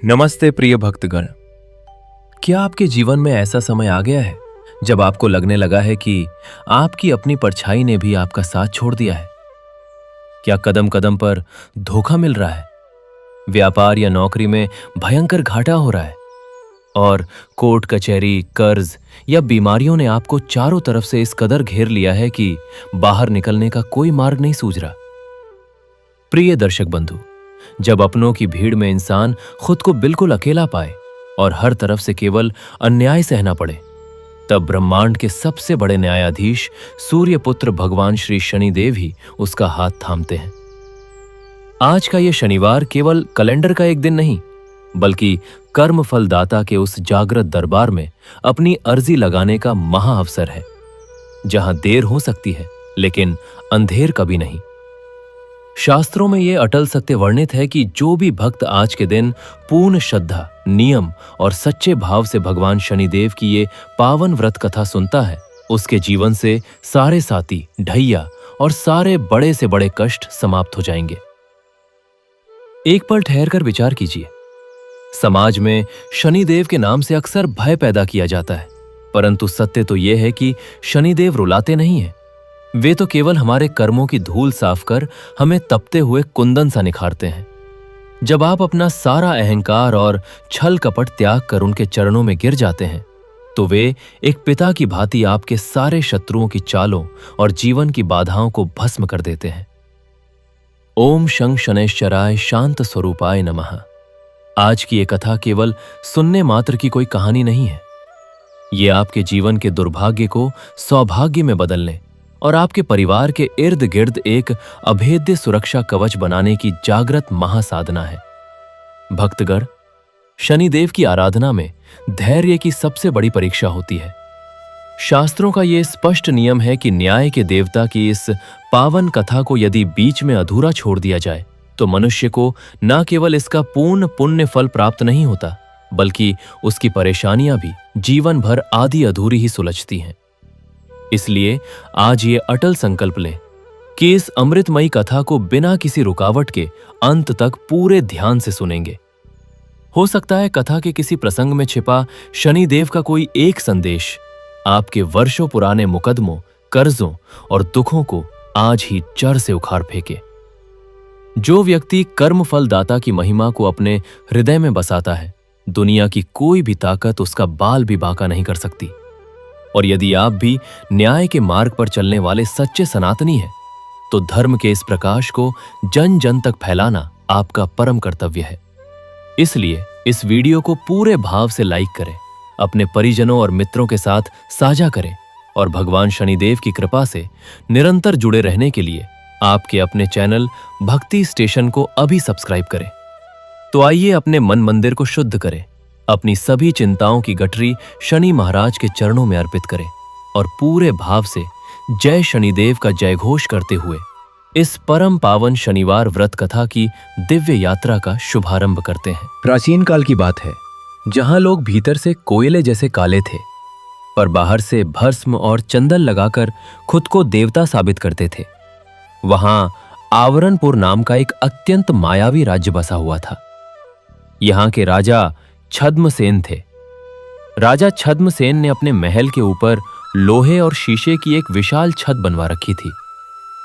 नमस्ते प्रिय भक्तगण। क्या आपके जीवन में ऐसा समय आ गया है जब आपको लगने लगा है कि आपकी अपनी परछाई ने भी आपका साथ छोड़ दिया है? क्या कदम कदम पर धोखा मिल रहा है, व्यापार या नौकरी में भयंकर घाटा हो रहा है और कोर्ट कचहरी, कर्ज या बीमारियों ने आपको चारों तरफ से इस कदर घेर लिया है कि बाहर निकलने का कोई मार्ग नहीं सूझ रहा? प्रिय दर्शक बंधु, जब अपनों की भीड़ में इंसान खुद को बिल्कुल अकेला पाए और हर तरफ से केवल अन्याय सहना पड़े, तब ब्रह्मांड के सबसे बड़े न्यायाधीश सूर्य पुत्र भगवान श्री शनिदेव ही उसका हाथ थामते हैं। आज का यह शनिवार केवल कैलेंडर का एक दिन नहीं, बल्कि कर्म फलदाता के उस जागृत दरबार में अपनी अर्जी लगाने का महाअवसर है, जहां देर हो सकती है लेकिन अंधेर कभी नहीं। शास्त्रों में यह अटल सत्य वर्णित है कि जो भी भक्त आज के दिन पूर्ण श्रद्धा, नियम और सच्चे भाव से भगवान शनिदेव की ये पावन व्रत कथा सुनता है, उसके जीवन से सारे साथी, ढैया और सारे बड़े से बड़े कष्ट समाप्त हो जाएंगे। एक पल ठहर कर विचार कीजिए। समाज में शनिदेव के नाम से अक्सर भय पैदा किया जाता है, परंतु सत्य तो यह है कि शनिदेव रुलाते नहीं हैं। वे तो केवल हमारे कर्मों की धूल साफ कर हमें तपते हुए कुंदन सा निखारते हैं। जब आप अपना सारा अहंकार और छल कपट त्याग कर उनके चरणों में गिर जाते हैं, तो वे एक पिता की भांति आपके सारे शत्रुओं की चालों और जीवन की बाधाओं को भस्म कर देते हैं। ओम शं शनैश्चराय शांत स्वरूपाय नमः। आज की ये कथा केवल सुनने मात्र की कोई कहानी नहीं है। ये आपके जीवन के दुर्भाग्य को सौभाग्य में बदलने और आपके परिवार के इर्द गिर्द एक अभेद्य सुरक्षा कवच बनाने की जागृत महासाधना है। भक्तगण, शनिदेव की आराधना में धैर्य की सबसे बड़ी परीक्षा होती है। शास्त्रों का यह स्पष्ट नियम है कि न्याय के देवता की इस पावन कथा को यदि बीच में अधूरा छोड़ दिया जाए, तो मनुष्य को न केवल इसका पूर्ण पुण्य फल प्राप्त नहीं होता, बल्कि उसकी परेशानियां भी जीवन भर आधी अधूरी ही सुलझती हैं। इसलिए आज ये अटल संकल्प लें कि इस अमृतमयी कथा को बिना किसी रुकावट के अंत तक पूरे ध्यान से सुनेंगे। हो सकता है कथा के किसी प्रसंग में छिपा शनिदेव का कोई एक संदेश आपके वर्षों पुराने मुकदमों, कर्जों और दुखों को आज ही जड़ से उखाड़ फेंके। जो व्यक्ति कर्म फलदाता की महिमा को अपने हृदय में बसाता है, दुनिया की कोई भी ताकत उसका बाल भी बांका नहीं कर सकती। और यदि आप भी न्याय के मार्ग पर चलने वाले सच्चे सनातनी हैं, तो धर्म के इस प्रकाश को जन जन तक फैलाना आपका परम कर्तव्य है। इसलिए इस वीडियो को पूरे भाव से लाइक करें, अपने परिजनों और मित्रों के साथ साझा करें और भगवान शनिदेव की कृपा से निरंतर जुड़े रहने के लिए आपके अपने चैनल भक्ति स्टेशन को अभी सब्सक्राइब करें। तो आइए अपने मन मंदिर को शुद्ध करें, अपनी सभी चिंताओं की गठरी शनि महाराज के चरणों में अर्पित करें और पूरे भाव से जय शनिदेव का जयघोष करते हुए इस परम पावन शनिवार व्रत कथा की दिव्य यात्रा का शुभारंभ करते हैं। प्राचीन काल की बात है, जहां लोग भीतर से कोयले जैसे काले थे, पर बाहर से भस्म और चंदन लगाकर खुद को देवता साबित करते थे। वहां आवरणपुर नाम का एक अत्यंत मायावी राज्य बसा हुआ था। यहां के राजा छद्मसेन थे। राजा छद्मसेन ने अपने महल के ऊपर लोहे और शीशे की एक विशाल छत बनवा रखी थी।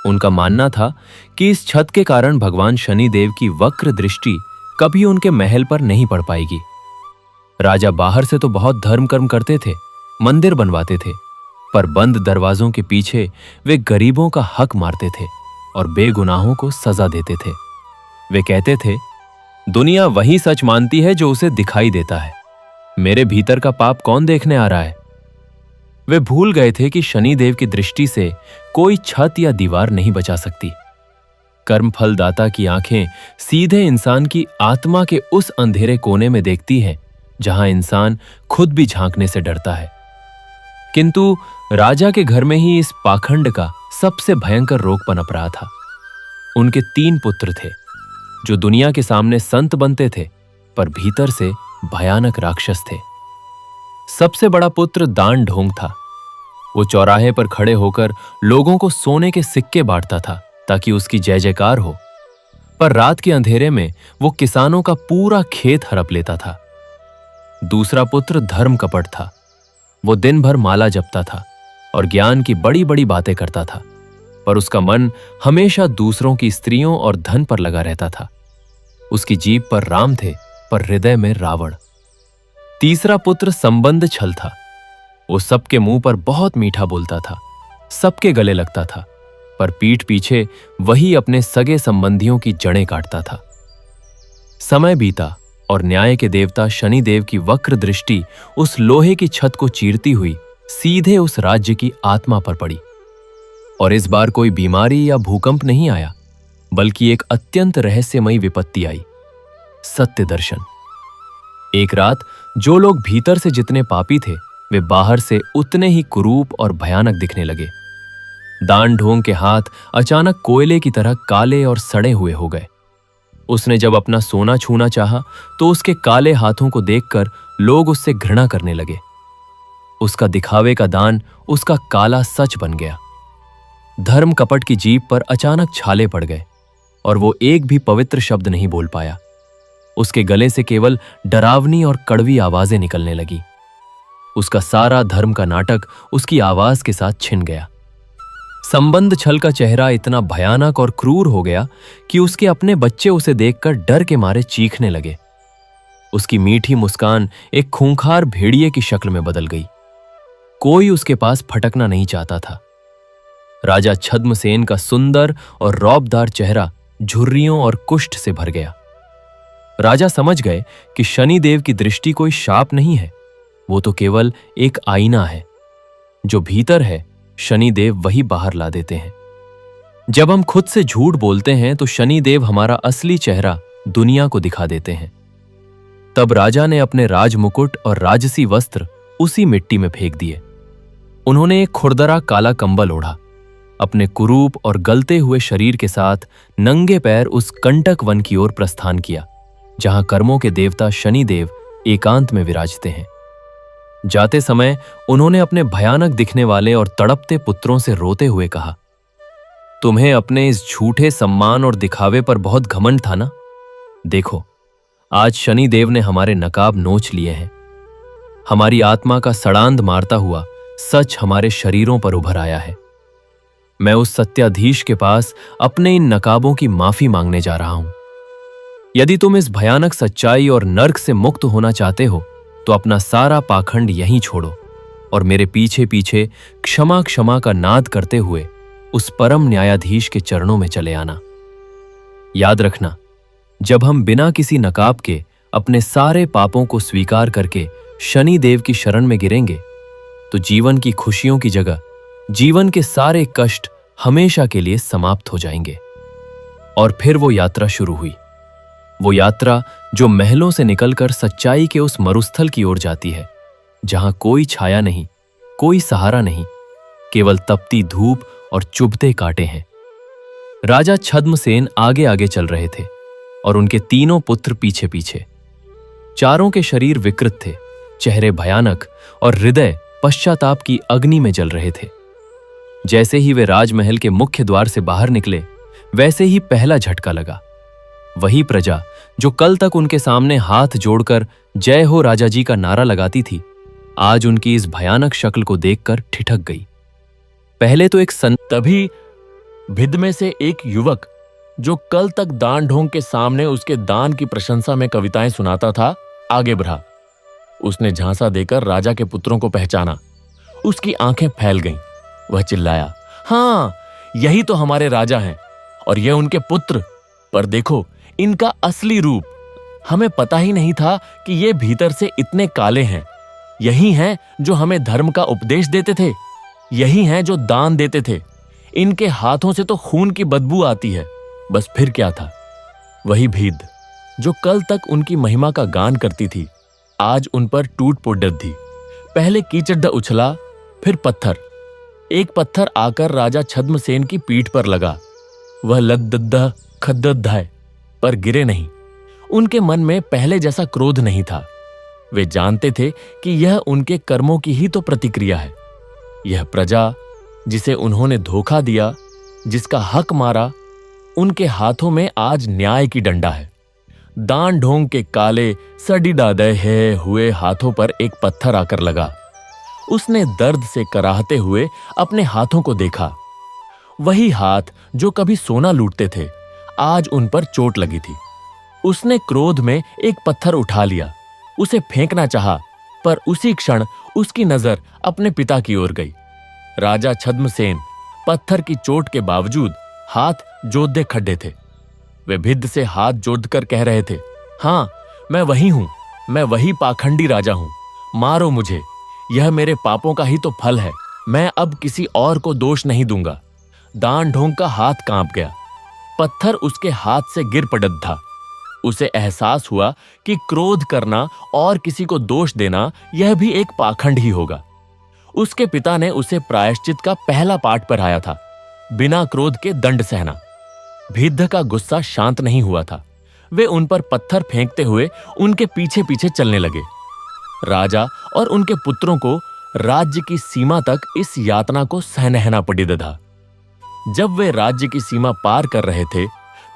उनका मानना था कि इस छत के कारण भगवान शनिदेव की वक्र दृष्टि कभी उनके महल पर नहीं पड़ पाएगी। राजा बाहर से तो बहुत धर्म कर्म करते थे, मंदिर बनवाते थे, पर बंद दरवाजों के पीछे वे गरीबों का हक मारते थे और बेगुनाहों को सजा देते थे। वे कहते थे, दुनिया वही सच मानती है जो उसे दिखाई देता है, मेरे भीतर का पाप कौन देखने आ रहा है। वे भूल गए थे कि शनिदेव की दृष्टि से कोई छत या दीवार नहीं बचा सकती। कर्मफल दाता की आंखें सीधे इंसान की आत्मा के उस अंधेरे कोने में देखती हैं जहां इंसान खुद भी झांकने से डरता है। किंतु राजा के घर में ही इस पाखंड का सबसे भयंकर रोग पनप रहा था। उनके 3 पुत्र थे जो दुनिया के सामने संत बनते थे, पर भीतर से भयानक राक्षस थे। सबसे बड़ा पुत्र दान ढोंग था। वो चौराहे पर खड़े होकर लोगों को सोने के सिक्के बांटता था ताकि उसकी जय जयकार हो। पर रात के अंधेरे में वो किसानों का पूरा खेत हड़प लेता था। दूसरा पुत्र धर्म कपट था। वो दिन भर माला जपता था और ज्ञान की बड़ी बड़ी बातें करता था, पर उसका मन हमेशा दूसरों की स्त्रियों और धन पर लगा रहता था। उसकी जीभ पर राम थे, पर हृदय में रावण। तीसरा पुत्र संबंध छल था। वो सबके मुंह पर बहुत मीठा बोलता था, सबके गले लगता था, पर पीठ पीछे वही अपने सगे संबंधियों की जड़ें काटता था। समय बीता और न्याय के देवता शनिदेव की वक्र दृष्टि उस लोहे की छत को चीरती हुई सीधे उस राज्य की आत्मा पर पड़ी। और इस बार कोई बीमारी या भूकंप नहीं आया, बल्कि एक अत्यंत रहस्यमयी विपत्ति आई, सत्य दर्शन। एक रात जो लोग भीतर से जितने पापी थे, वे बाहर से उतने ही कुरूप और भयानक दिखने लगे। दान ढोंग के हाथ अचानक कोयले की तरह काले और सड़े हुए हो गए। उसने जब अपना सोना छूना चाहा तो उसके काले हाथों को देखकर लोग उससे घृणा करने लगे। उसका दिखावे का दान उसका काला सच बन गया। धर्म कपट की जीभ पर अचानक छाले पड़ गए और वो एक भी पवित्र शब्द नहीं बोल पाया। उसके गले से केवल डरावनी और कड़वी आवाजें निकलने लगी। उसका सारा धर्म का नाटक उसकी आवाज के साथ छिन गया। संबंध छल का चेहरा इतना भयानक और क्रूर हो गया कि उसके अपने बच्चे उसे देखकर डर के मारे चीखने लगे। उसकी मीठी मुस्कान एक खूंखार भेड़िए की शक्ल में बदल गई। कोई उसके पास फटकना नहीं चाहता था। राजा छद्मसेन का सुंदर और रौबदार चेहरा झुर्रियों और कुष्ठ से भर गया। राजा समझ गए कि शनिदेव की दृष्टि कोई शाप नहीं है, वो तो केवल एक आईना है। जो भीतर है, शनिदेव वही बाहर ला देते हैं। जब हम खुद से झूठ बोलते हैं तो शनिदेव हमारा असली चेहरा दुनिया को दिखा देते हैं। तब राजा ने अपने राजमुकुट और राजसी वस्त्र उसी मिट्टी में फेंक दिए। उन्होंने एक खुरदरा काला कंबल ओढ़ा। अपने कुरूप और गलते हुए शरीर के साथ नंगे पैर उस कंटक वन की ओर प्रस्थान किया, जहां कर्मों के देवता शनिदेव एकांत में विराजते हैं। जाते समय उन्होंने अपने भयानक दिखने वाले और तड़पते पुत्रों से रोते हुए कहा, तुम्हें अपने इस झूठे सम्मान और दिखावे पर बहुत घमंड था ना? देखो, आज शनिदेव ने हमारे नकाब नोच लिए हैं। हमारी आत्मा का सड़ांध मारता हुआ सच हमारे शरीरों पर उभर आया है। मैं उस सत्याधीश के पास अपने इन नकाबों की माफी मांगने जा रहा हूं। यदि तुम इस भयानक सच्चाई और नर्क से मुक्त होना चाहते हो तो अपना सारा पाखंड यहीं छोड़ो और मेरे पीछे पीछे क्षमा क्षमा का नाद करते हुए उस परम न्यायाधीश के चरणों में चले आना। याद रखना, जब हम बिना किसी नकाब के अपने सारे पापों को स्वीकार करके शनिदेव की शरण में गिरेंगे तो जीवन की खुशियों की जगह जीवन के सारे कष्ट हमेशा के लिए समाप्त हो जाएंगे। और फिर वो यात्रा शुरू हुई। वो यात्रा जो महलों से निकलकर सच्चाई के उस मरुस्थल की ओर जाती है, जहां कोई छाया नहीं, कोई सहारा नहीं, केवल तपती धूप और चुभते कांटे हैं। राजा छद्मसेन आगे आगे चल रहे थे और उनके तीनों पुत्र पीछे पीछे। चारों के शरीर विकृत थे, चेहरे भयानक और हृदय पश्चाताप की अग्नि में जल रहे थे। जैसे ही वे राजमहल के मुख्य द्वार से बाहर निकले, वैसे ही पहला झटका लगा। वही प्रजा जो कल तक उनके सामने हाथ जोड़कर जय हो राजा जी का नारा लगाती थी, आज उनकी इस भयानक शक्ल को देखकर ठिठक गई। पहले तो तभी भिद में से एक युवक जो कल तक दान ढोंग के सामने उसके दान की प्रशंसा में कविताएं सुनाता था, आगे बढ़ा। उसने झांसा देकर राजा के पुत्रों को पहचाना। उसकी आंखें फैल गईं। वह चिल्लाया, हाँ, यही तो हमारे राजा हैं और ये उनके पुत्र। पर देखो इनका असली रूप। हमें पता ही नहीं था कि ये भीतर से इतने काले हैं। यही हैं जो हमें धर्म का उपदेश देते थे, यही हैं जो दान देते थे। इनके हाथों से तो खून की बदबू आती है। बस फिर क्या था? वही भीद जो कल तक उनकी महिमा का गान करती थी, आज उन पर टूट पोट दी। पहले कीचड़ उछला, फिर पत्थर। एक पत्थर आकर राजा छद्मसेन की पीठ पर लगा। वह लद्दद्दा खद्दद्धाए, पर गिरे नहीं। उनके मन में पहले जैसा क्रोध नहीं था। वे जानते थे कि यह उनके कर्मों की ही तो प्रतिक्रिया है। यह प्रजा जिसे उन्होंने धोखा दिया, जिसका हक मारा, उनके हाथों में आज न्याय की डंडा है। दान ढोंग के काले सडिडादय हुए हाथों पर एक पत्थर आकर लगा। उसने दर्द से कराहते हुए अपने हाथों को देखा। वही हाथ जो कभी सोना लूटते थे, आज उन पर चोट लगी थी। उसने क्रोध में एक पत्थर उठा लिया, उसे फेंकना चाहा, पर उसी क्षण उसकी नजर अपने पिता की ओर गई। राजा छद्मसेन पत्थर की चोट के बावजूद हाथ जोतते खड़े थे। वे भिद्ध से हाथ जोड़कर कह रहे थे, हां, मैं वही हूं, मैं वही पाखंडी राजा हूं, मारो मुझे, यह मेरे पापों का ही तो फल है, मैं अब किसी और को दोष नहीं दूंगा। दान ढोंग का हाथ कांप गया, पत्थर उसके हाथ से गिर पड़त था। उसे एहसास हुआ कि क्रोध करना और किसी को दोष देना यह भी एक पाखंड ही होगा। उसके पिता ने उसे प्रायश्चित का पहला पाठ पढ़ाया था, बिना क्रोध के दंड सहना। भिद्ध का गुस्सा शांत नहीं हुआ था। वे उन पर पत्थर फेंकते हुए उनके पीछे पीछे चलने लगे। राजा और उनके पुत्रों को राज्य की सीमा तक इस यातना को सहनहना पड़ी था। जब वे राज्य की सीमा पार कर रहे थे,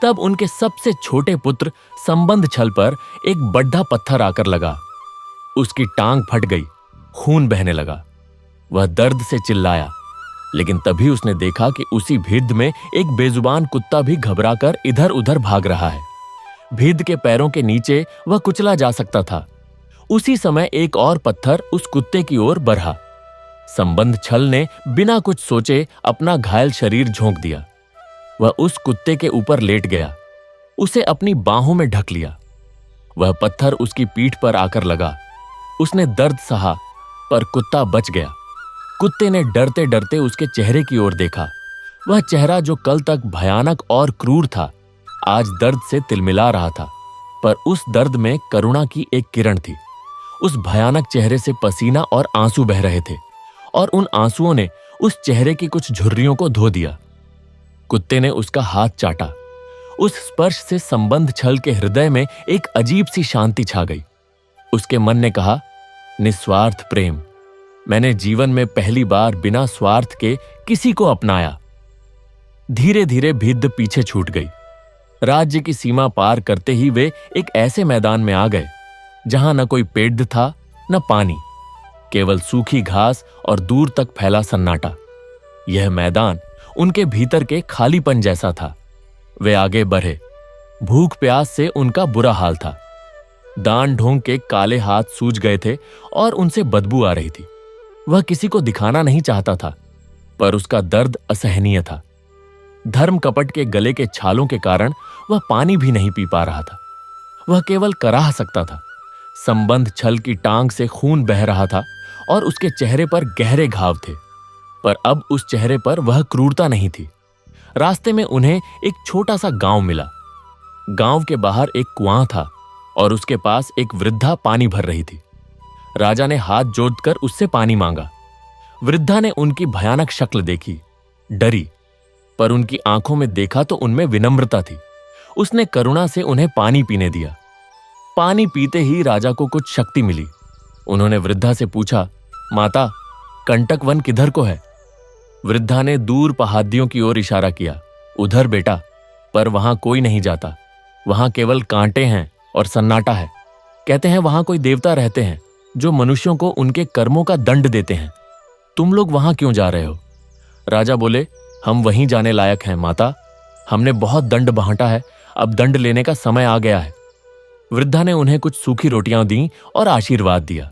तब उनके सबसे छोटे पुत्र संबंध छल पर एक बड्ढा पत्थर आकर लगा। उसकी टांग फट गई, खून बहने लगा। वह दर्द से चिल्लाया, लेकिन तभी उसने देखा कि उसी भिद्ध में एक बेजुबान कुत्ता भी घबराकर इधर उधर भाग रहा है। भिद्ध के पैरों के नीचे वह कुचला जा सकता था। उसी समय एक और पत्थर उस कुत्ते की ओर बढ़ा। संबंध छल ने बिना कुछ सोचे अपना घायल शरीर झोंक दिया। वह उस कुत्ते के ऊपर लेट गया, उसे अपनी बाहों में ढक लिया। वह पत्थर उसकी पीठ पर आकर लगा। उसने दर्द सहा, पर कुत्ता बच गया। कुत्ते ने डरते डरते उसके चेहरे की ओर देखा। वह चेहरा जो कल तक भयानक और क्रूर था, आज दर्द से तिलमिला रहा था, पर उस दर्द में करुणा की एक किरण थी। उस भयानक चेहरे से पसीना और आंसू बह रहे थे, और उन आंसुओं ने उस चेहरे की कुछ झुर्रियों को धो दिया। कुत्ते ने उसका हाथ चाटा। उस स्पर्श से संबंध छल के हृदय में एक अजीब सी शांति छा गई। उसके मन ने कहा, निस्वार्थ प्रेम, मैंने जीवन में पहली बार बिना स्वार्थ के किसी को अपनाया। धीरे धीरे भिद्ध पीछे छूट गई। राज्य की सीमा पार करते ही वे एक ऐसे मैदान में आ गए जहां न कोई पेड़ था न पानी, केवल सूखी घास और दूर तक फैला सन्नाटा। यह मैदान उनके भीतर के खालीपन जैसा था। वे आगे बढ़े। भूख प्यास से उनका बुरा हाल था। दान ढोंग के काले हाथ सूज गए थे और उनसे बदबू आ रही थी। वह किसी को दिखाना नहीं चाहता था, पर उसका दर्द असहनीय था। धर्म कपट के गले के छालों के कारण वह पानी भी नहीं पी पा रहा था। वह केवल कराह सकता था। संबंध छल की टांग से खून बह रहा था और उसके चेहरे पर गहरे घाव थे, पर अब उस चेहरे पर वह क्रूरता नहीं थी। रास्ते में उन्हें एक छोटा सा गांव मिला। गांव के बाहर एक कुआं था और उसके पास एक वृद्धा पानी भर रही थी। राजा ने हाथ जोड़कर उससे पानी मांगा। वृद्धा ने उनकी भयानक शक्ल देखी, डरी, पर उनकी आंखों में देखा तो उनमें विनम्रता थी। उसने करुणा से उन्हें पानी पीने दिया। पानी पीते ही राजा को कुछ शक्ति मिली। उन्होंने वृद्धा से पूछा, माता, कंटक वन किधर को है? वृद्धा ने दूर पहाड़ियों की ओर इशारा किया। उधर बेटा, पर वहां कोई नहीं जाता। वहां केवल कांटे हैं और सन्नाटा है। कहते हैं वहां कोई देवता रहते हैं जो मनुष्यों को उनके कर्मों का दंड देते हैं। तुम लोग वहां क्यों जा रहे हो? राजा बोले, हम वहीं जाने लायक हैं माता। हमने बहुत दंड बांटा है, अब दंड लेने का समय आ गया है। वृद्धा ने उन्हें कुछ सूखी रोटियां दी और आशीर्वाद दिया।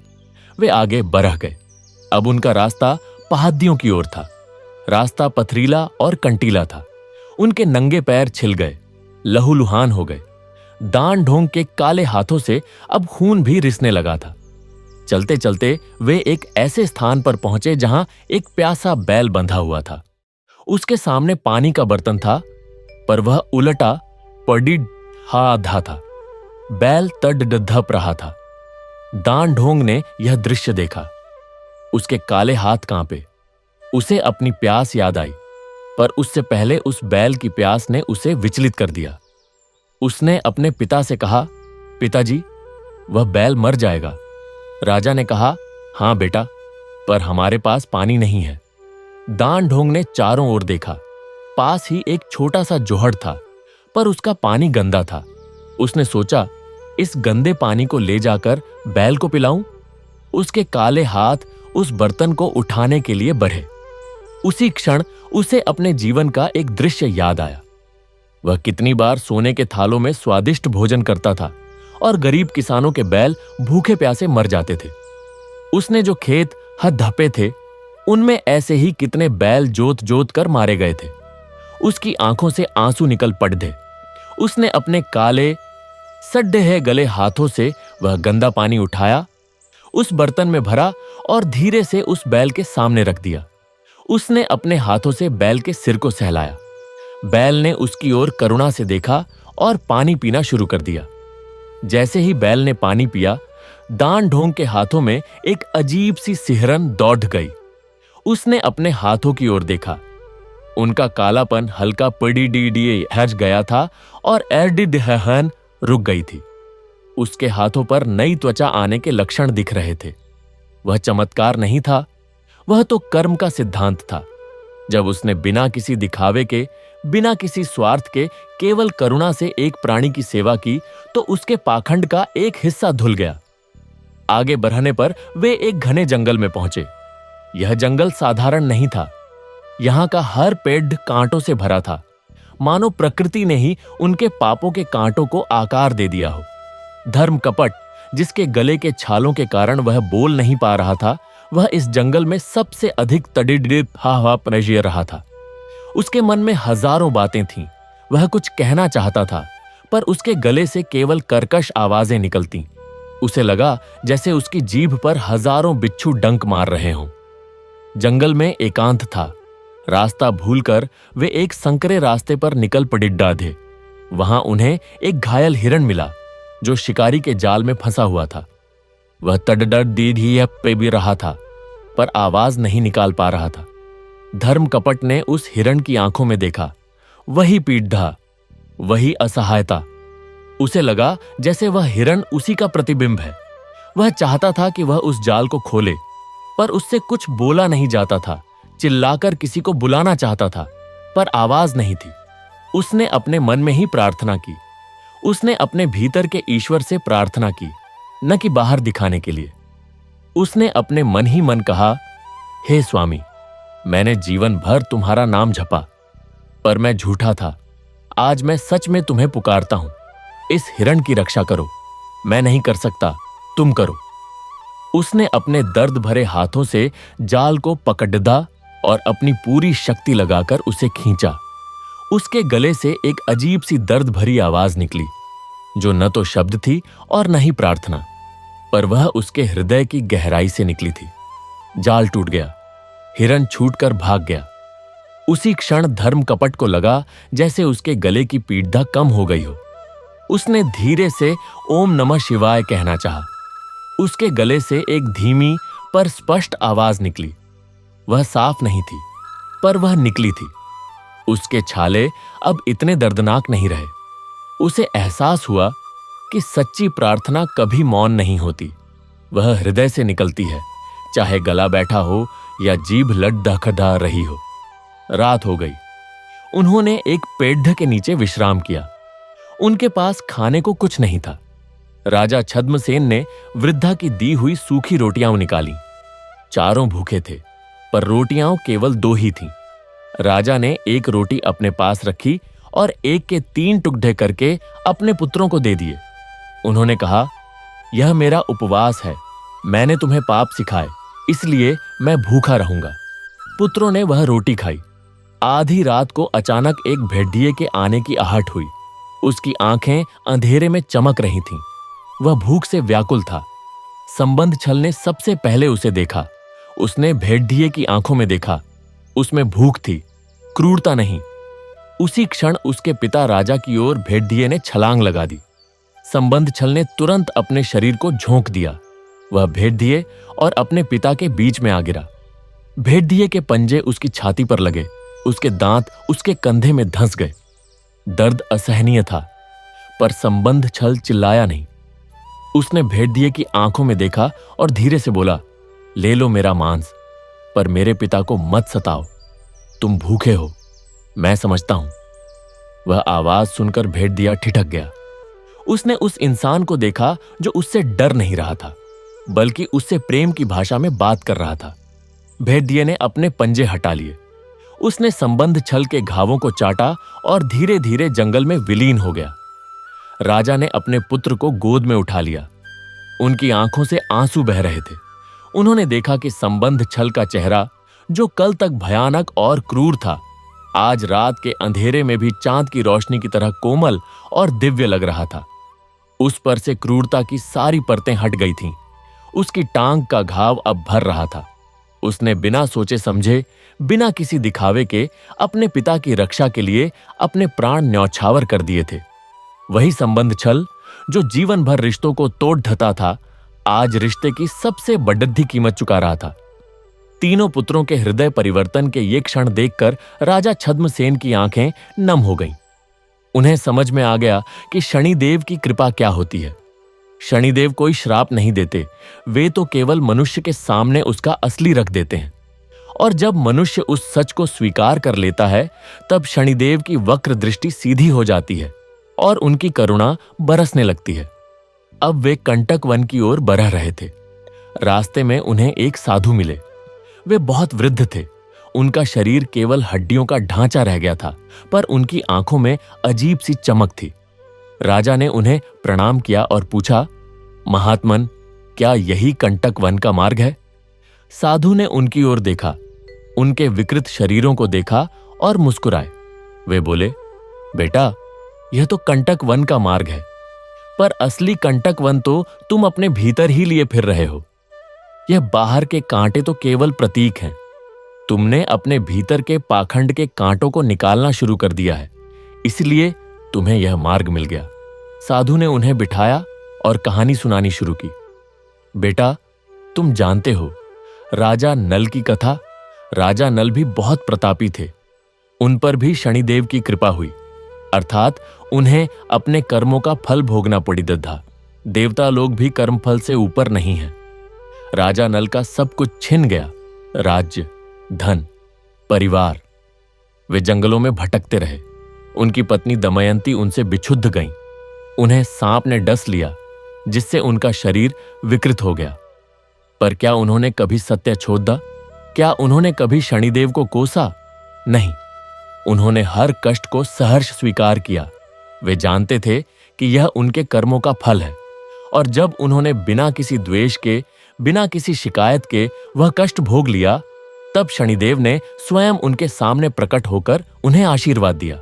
वे आगे बढ़ गए। अब उनका रास्ता पहाड़ियों की ओर था। रास्ता पथरीला और कंटीला था। उनके नंगे पैर छिल गए, लहूलुहान हो गए। दान ढोंग के काले हाथों से अब खून भी रिसने लगा था। चलते चलते वे एक ऐसे स्थान पर पहुंचे जहां एक प्यासा बैल बंधा हुआ था। उसके सामने पानी का बर्तन था, पर वह उलटा पड़ी आधा था। बैल तड़धप रहा था। दान ढोंग ने यह दृश्य देखा। उसके काले हाथ कांपे। उसे अपनी प्यास याद आई, पर उससे पहले उस बैल की प्यास ने उसे विचलित कर दिया। उसने अपने पिता से कहा, पिताजी, वह बैल मर जाएगा। राजा ने कहा, हां बेटा, पर हमारे पास पानी नहीं है। दान ढोंग ने चारों ओर देखा। पास ही एक छोटा सा जोहड़ था, पर उसका पानी गंदा था। उसने सोचा, इस गंदे पानी को ले जाकर बैल को पिलाऊं। उसके काले हाथ उस बर्तन को उठाने के लिए बढ़े। उसी क्षण उसे अपने जीवन का एक दृश्य याद आया। वह कितनी बार सोने के थालों में स्वादिष्ट भोजन करता था और गरीब किसानों के बैल भूखे प्यासे मर जाते थे। उसने जो खेत हद-धपे थे, उनमें ऐसे ही कितने बैल जोत जोत कर मारे गए थे। उसकी आंखों से आंसू निकल पड़े। उसने अपने काले सड्डे है गले हाथों से वह गंदा पानी उठाया, उस बर्तन में भरा और धीरे से उस बैल के सामने रख दिया। उसने अपने हाथों से बैल के सिर को सहलाया। बैल ने उसकी ओर करुणा से देखा और पानी पीना शुरू कर दिया। जैसे ही बैल ने पानी पिया, दान ढोंग के हाथों में एक अजीब सी सिहरन दौड़ गई। उसने अपने हाथों की ओर देखा। उनका कालापन हल्का पड़ी हज गया था और एर्डिडहन रुक गई थी। उसके हाथों पर नई त्वचा आने के लक्षण दिख रहे थे। वह चमत्कार नहीं था, वह तो कर्म का सिद्धांत था। जब उसने बिना किसी दिखावे के, बिना किसी स्वार्थ के, केवल करुणा से एक प्राणी की सेवा की, तो उसके पाखंड का एक हिस्सा धुल गया। आगे बढ़ने पर वे एक घने जंगल में पहुंचे। यह जंगल साधारण नहीं था। यहां का हर पेड़ कांटों से भरा था, मानो प्रकृति ने ही उनके पापों के कांटों को आकार दे दिया हो। धर्म कपट, जिसके गले के छालों के कारण वह बोल नहीं पा रहा था, वह इस जंगल में सबसे अधिक तड़िड़ पनजिया रहा था। उसके मन में हजारों बातें थीं। वह कुछ कहना चाहता था, पर उसके गले से केवल कर्कश आवाजें निकलती। उसे लगा जैसे उसकी जीभ पर हजारों बिच्छू डंक मार रहे हों। जंगल में एकांत था। रास्ता भूलकर वे एक संकरे रास्ते पर निकल पड़िड्डा थे। वहां उन्हें एक घायल हिरण मिला जो शिकारी के जाल में फंसा हुआ था। वह तड़डड़ दीधी पे भी रहा था, पर आवाज नहीं निकाल पा रहा था। धर्म कपट ने उस हिरण की आंखों में देखा, वही पीड़ा, वही असहायता। उसे लगा जैसे वह हिरण उसी का प्रतिबिंब है। वह चाहता था कि वह उस जाल को खोले, पर उससे कुछ बोला नहीं जाता था। चिल्लाकर किसी को बुलाना चाहता था, पर आवाज नहीं थी। उसने अपने मन में ही प्रार्थना की। उसने अपने भीतर के ईश्वर से प्रार्थना की, न कि बाहर दिखाने के लिए। उसने अपने मन ही मन कहा, हे स्वामी, मैंने जीवन भर तुम्हारा नाम जपा, पर मैं झूठा था। आज मैं सच में तुम्हें पुकारता हूं। इस हिरण की रक्षा करो। मैं नहीं कर सकता, तुम करो। उसने अपने दर्द भरे हाथों से जाल को पकड़ा और अपनी पूरी शक्ति लगाकर उसे खींचा। उसके गले से एक अजीब सी दर्द भरी आवाज निकली, जो न तो शब्द थी और न ही प्रार्थना, पर वह उसके हृदय की गहराई से निकली थी। जाल टूट गया। हिरण छूटकर भाग गया। उसी क्षण धर्म कपट को लगा जैसे उसके गले की पीड़ा कम हो गई हो। उसने धीरे से ओम नमः शिवाय कहना चाहा। उसके गले से एक धीमी पर स्पष्ट आवाज निकली। वह साफ नहीं थी, पर वह निकली थी। उसके छाले अब इतने दर्दनाक नहीं रहे। उसे एहसास हुआ कि सच्ची प्रार्थना कभी मौन नहीं होती। वह हृदय से निकलती है, चाहे गला बैठा हो या जीभ लड़खड़ा रही हो। रात हो गई। उन्होंने एक पेड़ के नीचे विश्राम किया। उनके पास खाने को कुछ नहीं था। राजा छद्मसेन ने वृद्धा की दी हुई सूखी रोटियां निकाली। चारों भूखे थे, पर रोटियां केवल 2 ही थीं। राजा ने एक रोटी अपने पास रखी और एक के 3 टुकड़े करके अपने पुत्रों को दे दिए। उन्होंने कहा, यह मेरा उपवास है। मैंने तुम्हें पाप सिखाए, इसलिए मैं भूखा रहूंगा। पुत्रों ने वह रोटी खाई। आधी रात को अचानक एक भेड़िए के आने की आहट हुई। उसकी आंखें अंधेरे में चमक रही थीं। वह भूख से व्याकुल था। संबंध छल ने सबसे पहले उसे देखा। उसने भेड़िए की आंखों में देखा। उसमें भूख थी, क्रूरता नहीं। उसी क्षण उसके पिता राजा की ओर भेड़िए ने छलांग लगा दी। संबंध छल ने तुरंत अपने शरीर को झोंक दिया। वह भेड़िए और अपने पिता के बीच में आ गिरा। भेड़िए के पंजे उसकी छाती पर लगे। उसके दांत उसके कंधे में धंस गए। दर्द असहनीय था, पर संबंध छल चिल्लाया नहीं। उसने भेड़िए की आंखों में देखा और धीरे से बोला, ले लो मेरा मांस, पर मेरे पिता को मत सताओ। तुम भूखे हो, मैं समझता हूं। वह आवाज सुनकर भेड़िया ठिठक गया। उसने उस इंसान को देखा जो उससे डर नहीं रहा था, बल्कि उससे प्रेम की भाषा में बात कर रहा था। भेड़िए ने अपने पंजे हटा लिए। उसने संबंध छल के घावों को चाटा और धीरे धीरे जंगल में विलीन हो गया। राजा ने अपने पुत्र को गोद में उठा लिया। उनकी आंखों से आंसू बह रहे थे। उन्होंने देखा कि संबंध छल का चेहरा, जो कल तक भयानक और क्रूर था, आज रात के अंधेरे में भी चांद की रोशनी की तरह कोमल और दिव्य लग रहा था। उस पर से क्रूरता की सारी परतें हट गई थीं। उसकी टांग का घाव अब भर रहा था। उसने बिना सोचे समझे, बिना किसी दिखावे के अपने पिता की रक्षा के लिए अपने प्राण न्यौछावर कर दिए थे। वही संबंध छल जो जीवन भर रिश्तों को तोड़ ढता था, आज रिश्ते की सबसे बढ़ती कीमत चुका रहा था। तीनों पुत्रों के हृदय परिवर्तन के ये क्षण देखकर राजा छद्मसेन की आंखें नम हो गईं। उन्हें समझ में आ गया कि शनिदेव की कृपा क्या होती है। शनिदेव कोई श्राप नहीं देते, वे तो केवल मनुष्य के सामने उसका असली रख देते हैं। और जब मनुष्य उस सच को स्वीकार कर लेता है, तब शनिदेव की वक्र दृष्टि सीधी हो जाती है और उनकी करुणा बरसने लगती है। अब वे कंटक वन की ओर बढ़ रहे थे। रास्ते में उन्हें एक साधु मिले। वे बहुत वृद्ध थे। उनका शरीर केवल हड्डियों का ढांचा रह गया था, पर उनकी आंखों में अजीब सी चमक थी। राजा ने उन्हें प्रणाम किया और पूछा, महात्मन, क्या यही कंटक वन का मार्ग है? साधु ने उनकी ओर देखा, उनके विकृत शरीरों को देखा और मुस्कुराए। वे बोले, बेटा, यह तो कंटक वन का मार्ग है, पर असली कंटक वन तो तुम अपने भीतर ही लिए फिर रहे हो। यह बाहर के कांटे तो केवल प्रतीक हैं। तुमने अपने भीतर के पाखंड के कांटों को निकालना शुरू कर दिया है, इसलिए तुम्हें यह मार्ग मिल गया। साधु ने उन्हें बिठाया और कहानी सुनानी शुरू की। बेटा, तुम जानते हो राजा नल की कथा। राजा नल भी बहुत प्रतापी थे। उन पर भी शनिदेव की कृपा हुई, अर्थात उन्हें अपने कर्मों का फल भोगना पड़ी था। देवता लोग भी कर्मफल से ऊपर नहीं हैं। राजा नल का सब कुछ छिन गया, राज्य, धन, परिवार। वे जंगलों में भटकते रहे। उनकी पत्नी दमयंती उनसे बिछुद्ध गईं। उन्हें सांप ने डस लिया, जिससे उनका शरीर विकृत हो गया। पर क्या उन्होंने कभी सत्य छोड़ा? क्या उन्होंने कभी शनिदेव को कोसा? नहीं, उन्होंने हर कष्ट को सहर्ष स्वीकार किया। वे जानते थे कि यह उनके कर्मों का फल है, और जब उन्होंने बिना किसी द्वेष के, बिना किसी शिकायत के वह कष्ट भोग लिया, तब शनिदेव ने स्वयं उनके सामने प्रकट होकर उन्हें आशीर्वाद दिया।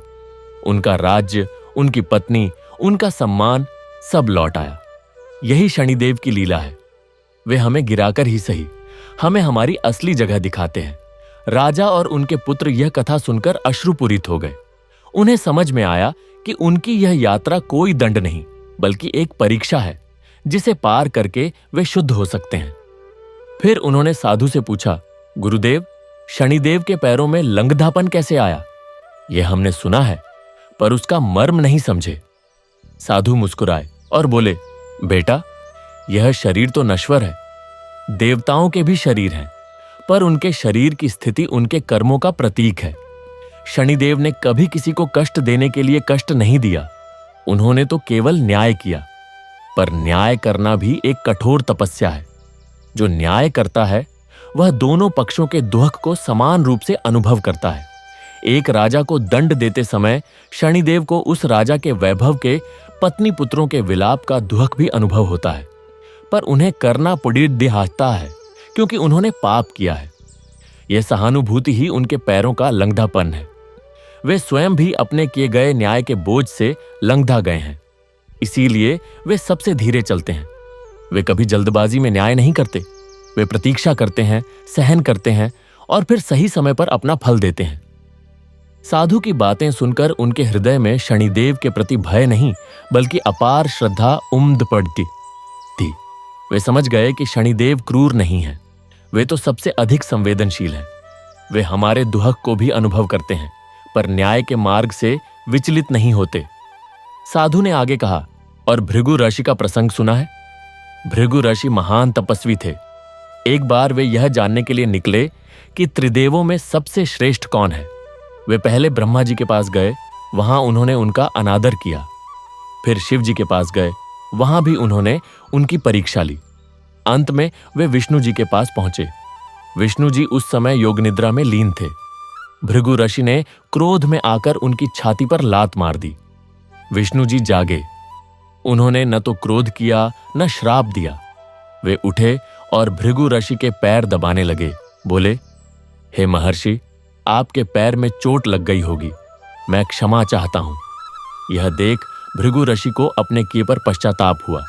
उनका राज्य, उनकी पत्नी, उनका सम्मान सब लौट आया। यही शनिदेव की लीला है। वे हमें गिराकर ही सही, हमें हमारी असली जगह दिखाते हैं। राजा और उनके पुत्र यह कथा सुनकर अश्रुपूरित हो गए। उन्हें समझ में आया कि उनकी यह यात्रा कोई दंड नहीं, बल्कि एक परीक्षा है, जिसे पार करके वे शुद्ध हो सकते हैं। फिर उन्होंने साधु से पूछा, गुरुदेव, शनिदेव के पैरों में लंगधापन कैसे आया? यह हमने सुना है, पर उसका मर्म नहीं समझे। साधु मुस्कुराए और बोले, बेटा, यह शरीर तो नश्वर है। देवताओं के भी शरीर हैं, पर उनके शरीर की स्थिति उनके कर्मों का प्रतीक है। शनिदेव ने कभी किसी को कष्ट देने के लिए कष्ट नहीं दिया। उन्होंने तो केवल न्याय किया। पर न्याय करना भी एक कठोर तपस्या है। जो न्याय करता है, वह दोनों पक्षों के दुख को समान रूप से अनुभव करता है। एक राजा को दंड देते समय शनिदेव को उस राजा के वैभव के, पत्नी पुत्रों के विलाप का दुख भी अनुभव होता है, पर उन्हें करना पड़ता है, क्योंकि उन्होंने पाप किया है। यह सहानुभूति ही उनके पैरों का लंगधापन है। वे स्वयं भी अपने किए गए न्याय के बोझ से लंगधा गए हैं, इसीलिए वे सबसे धीरे चलते हैं। वे कभी जल्दबाजी में न्याय नहीं करते। वे प्रतीक्षा करते हैं, सहन करते हैं और फिर सही समय पर अपना फल देते हैं। साधु की बातें सुनकर उनके हृदय में शनिदेव के प्रति भय नहीं, बल्कि अपार श्रद्धा उम्द पड़ती थी। वे समझ गए कि शनिदेव क्रूर नहीं है, वे तो सबसे अधिक संवेदनशील हैं। वे हमारे दुहक को भी अनुभव करते हैं, पर न्याय के मार्ग से विचलित नहीं होते। साधु ने आगे कहा, और भृगु ऋषि का प्रसंग सुना है? भृगु ऋषि महान तपस्वी थे। एक बार वे यह जानने के लिए निकले कि त्रिदेवों में सबसे श्रेष्ठ कौन है। वे पहले ब्रह्मा जी के पास गए। वहां उन्होंने उनका अनादर किया। फिर शिव जी के पास गए, वहां भी उन्होंने उनकी परीक्षा ली। अंत में वे विष्णु जी के पास पहुंचे। विष्णु जी उस समय योग निद्रा में लीन थे। भृगु ऋषि ने क्रोध में आकर उनकी छाती पर लात मार दी। विष्णु जी जागे। उन्होंने न तो क्रोध किया न श्राप दिया। वे उठे और भृगु ऋषि के पैर दबाने लगे। बोले, हे महर्षि, आपके पैर में चोट लग गई होगी, मैं क्षमा चाहता हूं। यह देख भृगु ऋषि को अपने किए पर पश्चाताप हुआ।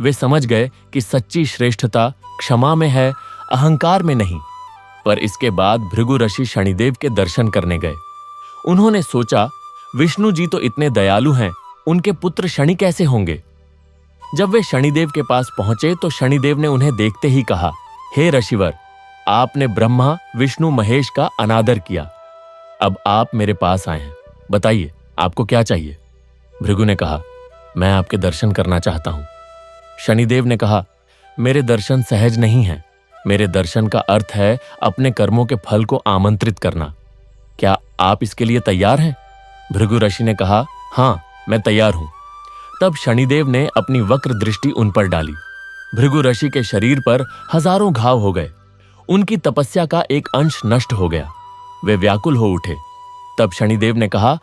वे समझ गए कि सच्ची श्रेष्ठता क्षमा में है, अहंकार में नहीं। पर इसके बाद भृगु ऋषि शनिदेव के दर्शन करने गए। उन्होंने सोचा, विष्णु जी तो इतने दयालु हैं, उनके पुत्र शनि कैसे होंगे। जब वे शनिदेव के पास पहुंचे तो शनिदेव ने उन्हें देखते ही कहा, हे ऋषिवर, आपने ब्रह्मा विष्णु महेश का अनादर किया। अब आप मेरे पास आए हैं, बताइए आपको क्या चाहिए। भृगु ने कहा, मैं आपके दर्शन करना चाहता हूं। शनिदेव ने कहा, मेरे दर्शन सहज नहीं हैं। मेरे दर्शन का अर्थ है अपने कर्मों के फल को आमंत्रित करना। क्या आप इसके लिए तैयार हैं? भृगु ऋषि ने कहा, हां, मैं तैयार हूं। तब शनिदेव ने अपनी वक्र दृष्टि उन पर डाली। भृगु ऋषि के शरीर पर हजारों घाव हो गए। उनकी तपस्या का एक अंश नष्ट हो गया। वे व्याकुल हो उठे। तब शनिदेव ने कहा,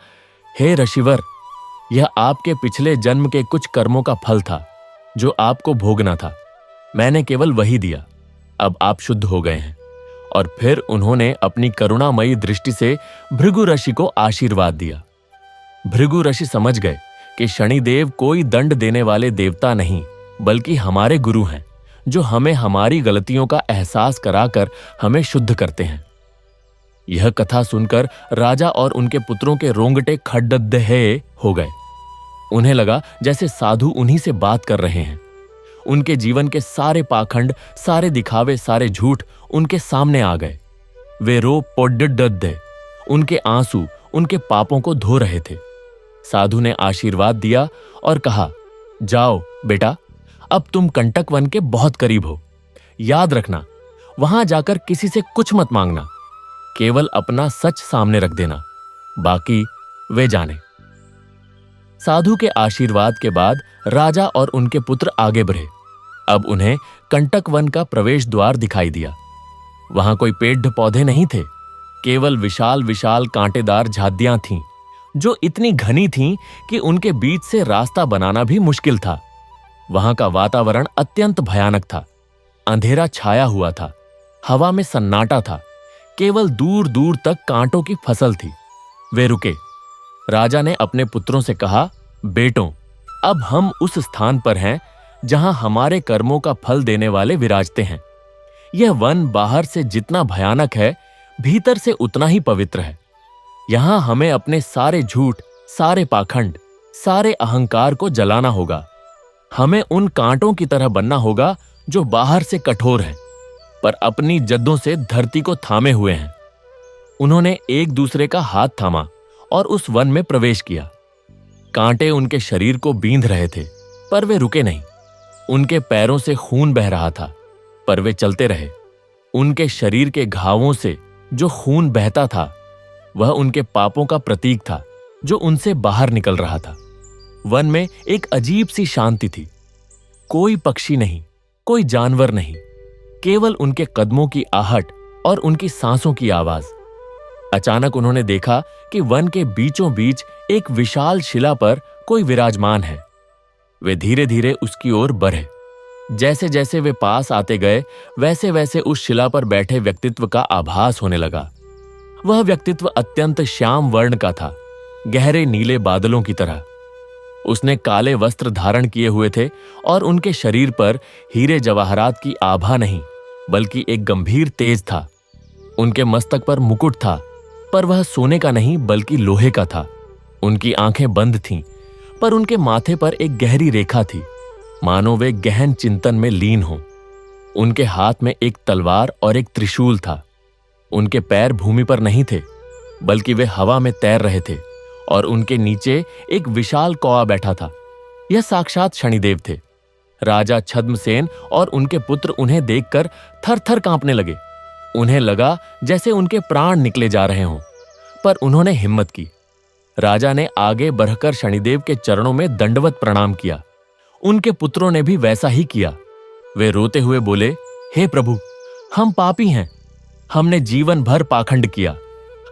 हे ऋषिवर, यह आपके पिछले जन्म के कुछ कर्मों का फल था जो आपको भोगना था। मैंने केवल वही दिया। अब आप शुद्ध हो गए हैं। और फिर उन्होंने अपनी करुणामयी दृष्टि से भृगु ऋषि को आशीर्वाद दिया। भृगु ऋषि समझ गए कि शनिदेव कोई दंड देने वाले देवता नहीं, बल्कि हमारे गुरु हैं, जो हमें हमारी गलतियों का एहसास कराकर हमें शुद्ध करते हैं। यह कथा सुनकर राजा और उनके पुत्रों के रोंगटे खड़दहे हो गए। उन्हें लगा जैसे साधु उन्हीं से बात कर रहे हैं। उनके जीवन के सारे पाखंड, सारे दिखावे, सारे झूठ उनके सामने आ गए। वे रो पोड्डे, उनके आंसू उनके पापों को धो रहे थे। साधु ने आशीर्वाद दिया और कहा, जाओ बेटा, अब तुम कंटक वन के बहुत करीब हो। याद रखना, वहां जाकर किसी से कुछ मत मांगना, केवल अपना सच सामने रख देना, बाकी वे जाने। साधु के आशीर्वाद के बाद राजा और उनके पुत्र आगे बढ़े। अब उन्हें कंटक वन का प्रवेश द्वार दिखाई दिया। वहां कोई पेड़ पौधे नहीं थे, केवल विशाल विशाल कांटेदार झादियां थीं, जो इतनी घनी थीं कि उनके बीच से रास्ता बनाना भी मुश्किल था। वहां का वातावरण अत्यंत भयानक था। अंधेरा छाया हुआ था, हवा में सन्नाटा था, केवल दूर दूर तक कांटों की फसल थी। वे रुके। राजा ने अपने पुत्रों से कहा, बेटों, अब हम उस स्थान पर हैं जहां हमारे कर्मों का फल देने वाले विराजते हैं। यह वन बाहर से जितना भयानक है, भीतर से उतना ही पवित्र है। यहां हमें अपने सारे झूठ, सारे पाखंड, सारे अहंकार को जलाना होगा। हमें उन कांटों की तरह बनना होगा जो बाहर से कठोर हैं, पर अपनी जद्दों से धरती को थामे हुए हैं। उन्होंने एक दूसरे का हाथ थामा और उस वन में प्रवेश किया। कांटे उनके शरीर को बींध रहे थे, पर वे रुके नहीं। उनके पैरों से खून बह रहा था, पर वे चलते रहे। उनके शरीर के घावों से जो खून बहता था, वह उनके पापों का प्रतीक था जो उनसे बाहर निकल रहा था। वन में एक अजीब सी शांति थी। कोई पक्षी नहीं, कोई जानवर नहीं, केवल उनके कदमों की आहट और उनकी सांसों की आवाज। अचानक उन्होंने देखा कि वन के बीचों बीच एक विशाल शिला पर कोई विराजमान है। वे धीरे धीरे उसकी ओर बढ़े। जैसे जैसे वे पास आते गए, वैसे वैसे उस शिला पर बैठे व्यक्तित्व का आभास होने लगा। वह व्यक्तित्व अत्यंत श्याम वर्ण का था, गहरे नीले बादलों की तरह। उसने काले वस्त्र धारण किए हुए थे और उनके शरीर पर हीरे जवाहरात की आभा नहीं, बल्कि एक गंभीर तेज था। उनके मस्तक पर मुकुट था, पर वह सोने का नहीं बल्कि लोहे का था। उनकी आंखें बंद थीं, पर उनके माथे पर एक गहरी रेखा थी, मानो वे गहन चिंतन में लीन हों। उनके हाथ में एक तलवार और एक त्रिशूल था। उनके पैर भूमि पर नहीं थे, बल्कि वे हवा में तैर रहे थे और उनके नीचे एक विशाल कौवा बैठा था। यह साक्षात शनिदेव थे। राजा छद्मसेन और उनके पुत्र उन्हें देखकर थर थर कांपने लगे। उन्हें लगा जैसे उनके प्राण निकले जा रहे हों, पर उन्होंने हिम्मत की। राजा ने आगे बढ़कर शनिदेव के चरणों में दंडवत प्रणाम किया। उनके पुत्रों ने भी वैसा ही किया। वे रोते हुए बोले, हे प्रभु, हम पापी हैं। हमने जीवन भर पाखंड किया।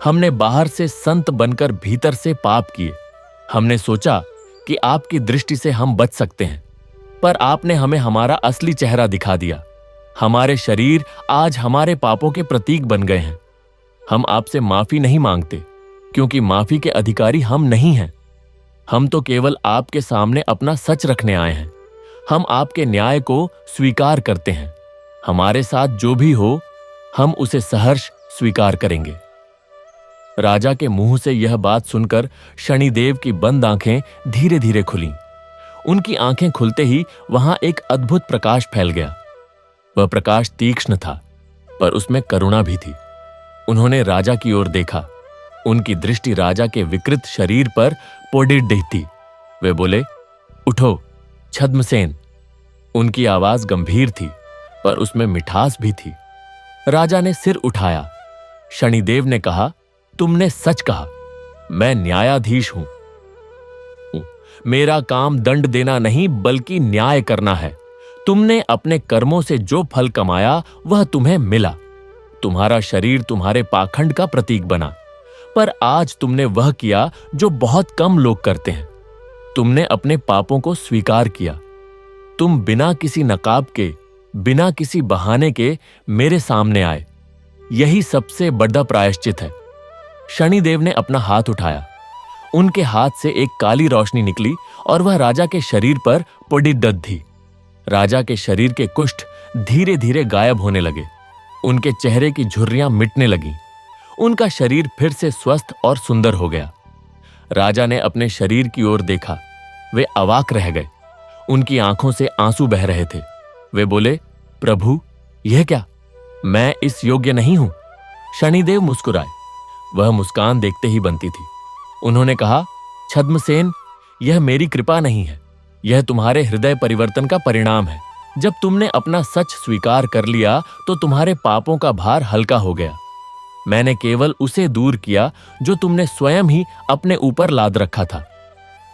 हमने बाहर से संत बनकर भीतर से पाप किए। हमने सोचा कि आपकी दृष्टि से हम बच सकते हैं, पर आपने हमें हमारा असली चेहरा दिखा दिया। हमारे शरीर आज हमारे पापों के प्रतीक बन गए हैं। हम आपसे माफी नहीं मांगते, क्योंकि माफी के अधिकारी हम नहीं हैं। हम तो केवल आपके सामने अपना सच रखने आए हैं। हम आपके न्याय को स्वीकार करते हैं। हमारे साथ जो भी हो, हम उसे सहर्ष स्वीकार करेंगे। राजा के मुंह से यह बात सुनकर शनिदेव की बंद आंखें धीरे धीरे खुलीं। उनकी आंखें खुलते ही वहां एक अद्भुत प्रकाश फैल गया। वह प्रकाश तीक्ष्ण था, पर उसमें करुणा भी थी। उन्होंने राजा की ओर देखा। उनकी दृष्टि राजा के विकृत शरीर पर पोडिड थी। वे बोले, उठो छद्मसेन। उनकी आवाज गंभीर थी, पर उसमें मिठास भी थी। राजा ने सिर उठाया। शनिदेव ने कहा, तुमने सच कहा। मैं न्यायाधीश हूं। मेरा काम दंड देना नहीं, बल्कि न्याय करना है। तुमने अपने कर्मों से जो फल कमाया वह तुम्हें मिला। तुम्हारा शरीर तुम्हारे पाखंड का प्रतीक बना, पर आज तुमने वह किया जो बहुत कम लोग करते हैं। तुमने अपने पापों को स्वीकार किया। तुम बिना किसी नकाब के, बिना किसी बहाने के मेरे सामने आए। यही सबसे बड़ा प्रायश्चित है। शनिदेव ने अपना हाथ उठाया। उनके हाथ से एक काली रोशनी निकली और वह राजा के शरीर पर पड़ी थी। राजा के शरीर के कुष्ठ धीरे धीरे गायब होने लगे। उनके चेहरे की झुर्रियां मिटने लगीं। उनका शरीर फिर से स्वस्थ और सुंदर हो गया। राजा ने अपने शरीर की ओर देखा। वे अवाक रह गए। उनकी आंखों से आंसू बह रहे थे। वे बोले, प्रभु, यह क्या? मैं इस योग्य नहीं हूं। शनिदेव मुस्कुराए। वह मुस्कान देखते ही बनती थी। उन्होंने कहा, छद्मसेन, यह मेरी कृपा नहीं है। यह तुम्हारे हृदय परिवर्तन का परिणाम है। जब तुमने अपना सच स्वीकार कर लिया तो तुम्हारे पापों का भार हल्का हो गया। मैंने केवल उसे दूर किया जो तुमने स्वयं ही अपने ऊपर लाद रखा था।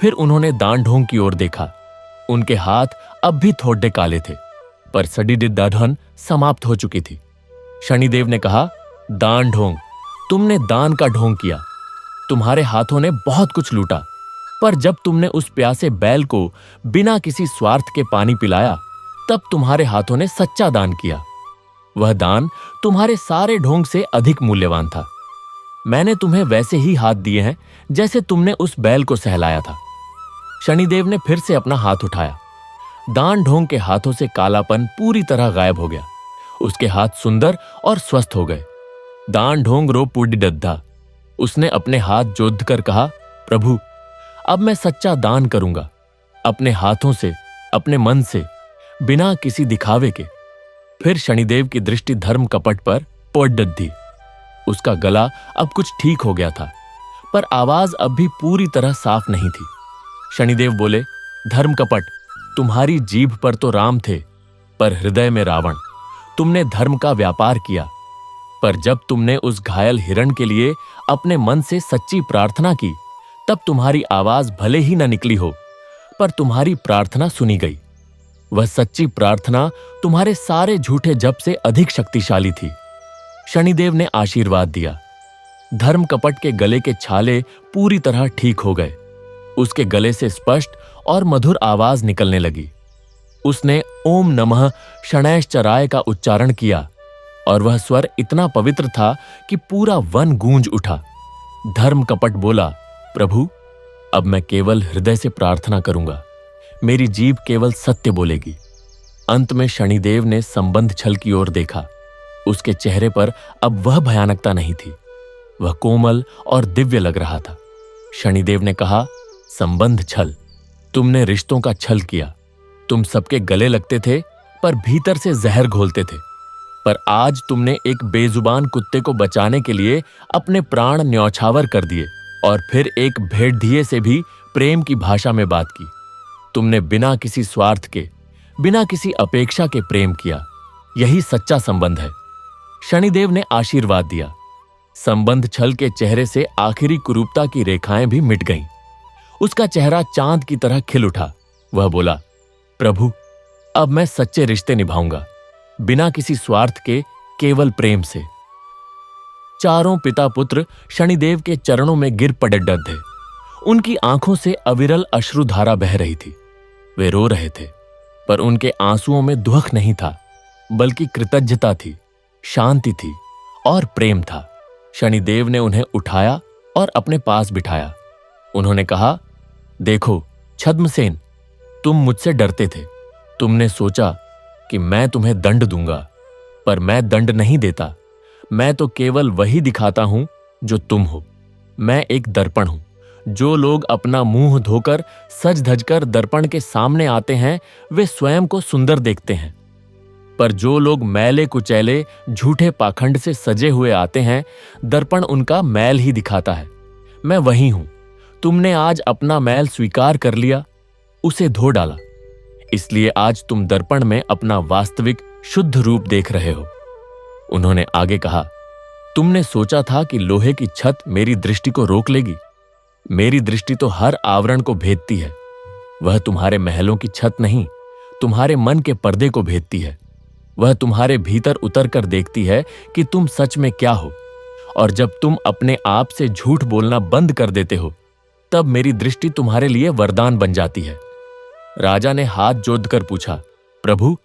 फिर उन्होंने दान ढोंग की ओर देखा। उनके हाथ अब भी थोड़े काले थे, पर सड़ी दाढ़न समाप्त हो चुकी थी। शनिदेव ने कहा, दान ढोंग, तुमने दान का ढोंग किया। तुम्हारे हाथों ने बहुत कुछ लूटा, पर जब तुमने उस प्यासे बैल को बिना किसी स्वार्थ के पानी पिलाया, तब तुम्हारे हाथों ने सच्चा दान किया। वह दान तुम्हारे सारे ढोंग से अधिक मूल्यवान था। मैंने तुम्हें वैसे ही हाथ दिए हैं जैसे तुमने उस बैल को सहलाया था। शनिदेव ने फिर से अपना हाथ उठाया। दान ढोंग के हाथों से कालापन पूरी तरह गायब हो गया। उसके हाथ सुंदर और स्वस्थ हो गए। दान ढोंग रो पुडिडद्धा। उसने अपने हाथ जोड़ कर कहा, प्रभु, अब मैं सच्चा दान करूंगा, अपने हाथों से, अपने मन से, बिना किसी दिखावे के। फिर शनिदेव की दृष्टि धर्म कपट पर पोड्डद्धी। उसका गला अब कुछ ठीक हो गया था, पर आवाज अब भी पूरी तरह साफ नहीं थी। शनिदेव बोले, धर्म कपट, तुम्हारी जीभ पर तो राम थे, पर हृदय में रावण। तुमने धर्म का व्यापार किया, पर जब तुमने उस घायल हिरण के लिए अपने मन से सच्ची प्रार्थना की, तब तुम्हारी आवाज भले ही न निकली हो, पर तुम्हारी प्रार्थना सुनी गई। वह सच्ची प्रार्थना तुम्हारे सारे झूठे जप से अधिक शक्तिशाली थी। शनिदेव ने आशीर्वाद दिया। धर्म कपट के गले के छाले पूरी तरह ठीक हो गए। उसके गले से स्पष्ट और मधुर आवाज निकलने लगी। उसने ओम नमः शनैश्चराय का उच्चारण किया और वह स्वर इतना पवित्र था कि पूरा वन गूंज उठा। धर्म कपट बोला, प्रभु, अब मैं केवल हृदय से प्रार्थना करूंगा। मेरी जीभ केवल सत्य बोलेगी। अंत में शनिदेव ने संबंध छल की ओर देखा। उसके चेहरे पर अब वह भयानकता नहीं थी। वह कोमल और दिव्य लग रहा था। शनिदेव ने कहा, संबंध छल, तुमने रिश्तों का छल किया। तुम सबके गले लगते थे, पर भीतर से जहर घोलते थे। पर आज तुमने एक बेजुबान कुत्ते को बचाने के लिए अपने प्राण न्यौछावर कर दिए और फिर एक भेड़िए से भी प्रेम की भाषा में बात की। तुमने बिना किसी स्वार्थ के, बिना किसी अपेक्षा के प्रेम किया। यही सच्चा संबंध है। शनिदेव ने आशीर्वाद दिया। संबंध छल के चेहरे से आखिरी कुरूपता की रेखाएं भी मिट गईं। उसका चेहरा चांद की तरह खिल उठा। वह बोला, प्रभु, अब मैं सच्चे रिश्ते निभाऊंगा, बिना किसी स्वार्थ के, केवल प्रेम से। चारों पिता पुत्र शनिदेव के चरणों में गिर पड़े डर थे। उनकी आंखों से अविरल अश्रुधारा बह रही थी। वे रो रहे थे, पर उनके आंसुओं में दुख नहीं था, बल्कि कृतज्ञता थी, शांति थी और प्रेम था। शनिदेव ने उन्हें उठाया और अपने पास बिठाया। उन्होंने कहा, देखो छद्मसेन, तुम मुझसे डरते थे। तुमने सोचा कि मैं तुम्हें दंड दूंगा, पर मैं दंड नहीं देता। मैं तो केवल वही दिखाता हूं जो तुम हो। मैं एक दर्पण हूं। जो लोग अपना मुंह धोकर सज धज कर दर्पण के सामने आते हैं, वे स्वयं को सुंदर देखते हैं। पर जो लोग मैले कुचैले झूठे पाखंड से सजे हुए आते हैं, दर्पण उनका मैल ही दिखाता है। मैं वही हूं। तुमने आज अपना मैल स्वीकार कर लिया, उसे धो डाला, इसलिए आज तुम दर्पण में अपना वास्तविक शुद्ध रूप देख रहे हो। उन्होंने आगे कहा, तुमने सोचा था कि लोहे की छत मेरी दृष्टि को रोक लेगी। मेरी दृष्टि तो हर आवरण को भेदती है। वह तुम्हारे महलों की छत नहीं, तुम्हारे मन के पर्दे को भेदती है। वह तुम्हारे भीतर उतर कर देखती है कि तुम सच में क्या हो। और जब तुम अपने आप से झूठ बोलना बंद कर देते हो, तब मेरी दृष्टि तुम्हारे लिए वरदान बन जाती है। राजा ने हाथ जोड़कर पूछा, प्रभु,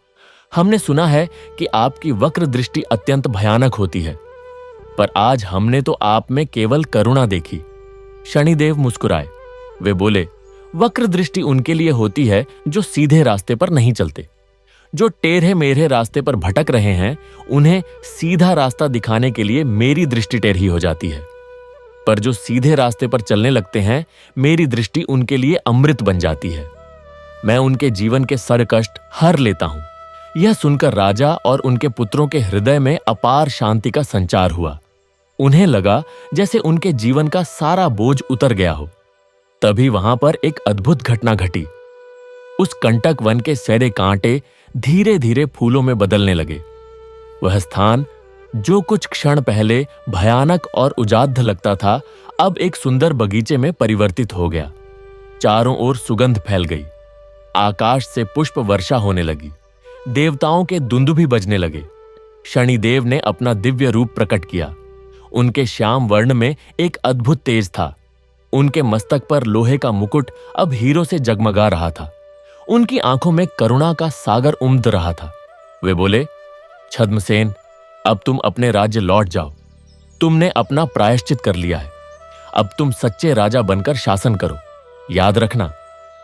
हमने सुना है कि आपकी वक्र दृष्टि अत्यंत भयानक होती है, पर आज हमने तो आप में केवल करुणा देखी। शनिदेव मुस्कुराए। वे बोले, वक्र दृष्टि उनके लिए होती है जो सीधे रास्ते पर नहीं चलते। जो टेढ़े मेढ़े रास्ते पर भटक रहे हैं, उन्हें सीधा रास्ता दिखाने के लिए मेरी दृष्टि टेढ़ी हो जाती है। पर जो सीधे रास्ते पर चलने लगते हैं, मेरी दृष्टि उनके लिए अमृत बन जाती है। मैं उनके जीवन के सर कष्ट हर लेता हूं। यह सुनकर राजा और उनके पुत्रों के हृदय में अपार शांति का संचार हुआ। उन्हें लगा जैसे उनके जीवन का सारा बोझ उतर गया हो। तभी वहां पर एक अद्भुत घटना घटी। उस कंटक वन के सैरे कांटे धीरे धीरे फूलों में बदलने लगे। वह स्थान जो कुछ क्षण पहले भयानक और उजाड़ लगता था, अब एक सुंदर बगीचे में परिवर्तित हो गया। चारों ओर सुगंध फैल गई। आकाश से पुष्प वर्षा होने लगी। देवताओं के दुंदुभी बजने लगे। शनिदेव ने अपना दिव्य रूप प्रकट किया। उनके श्याम वर्ण में एक अद्भुत तेज था। उनके मस्तक पर लोहे का मुकुट अब हीरो से जगमगा रहा था। उनकी आंखों में करुणा का सागर उमड़ रहा था। वे बोले, छद्मसेन, अब तुम अपने राज्य लौट जाओ। तुमने अपना प्रायश्चित कर लिया है। अब तुम सच्चे राजा बनकर शासन करो। याद रखना,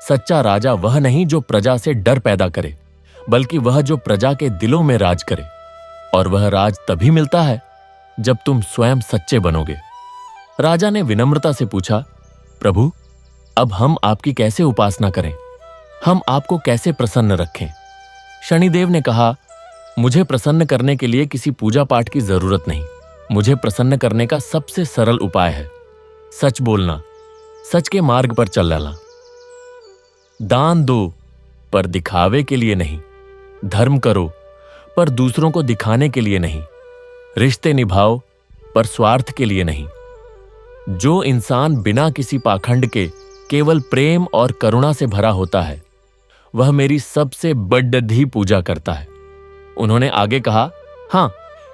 सच्चा राजा वह नहीं जो प्रजा से डर पैदा करे, बल्कि वह जो प्रजा के दिलों में राज करे। और वह राज तभी मिलता है जब तुम स्वयं सच्चे बनोगे। राजा ने विनम्रता से पूछा, प्रभु, अब हम आपकी कैसे उपासना करें? हम आपको कैसे प्रसन्न रखें? शनिदेव ने कहा, मुझे प्रसन्न करने के लिए किसी पूजा पाठ की जरूरत नहीं। मुझे प्रसन्न करने का सबसे सरल उपाय है सच बोलना, सच के मार्ग पर चलना। दान दो, पर दिखावे के लिए नहीं। धर्म करो, पर दूसरों को दिखाने के लिए नहीं। रिश्ते निभाओ, पर स्वार्थ के लिए नहीं। जो इंसान बिना किसी पाखंड के केवल प्रेम और करुणा से भरा होता है, वह मेरी सबसे बड़ी पूजा करता है। उन्होंने आगे कहा, हां,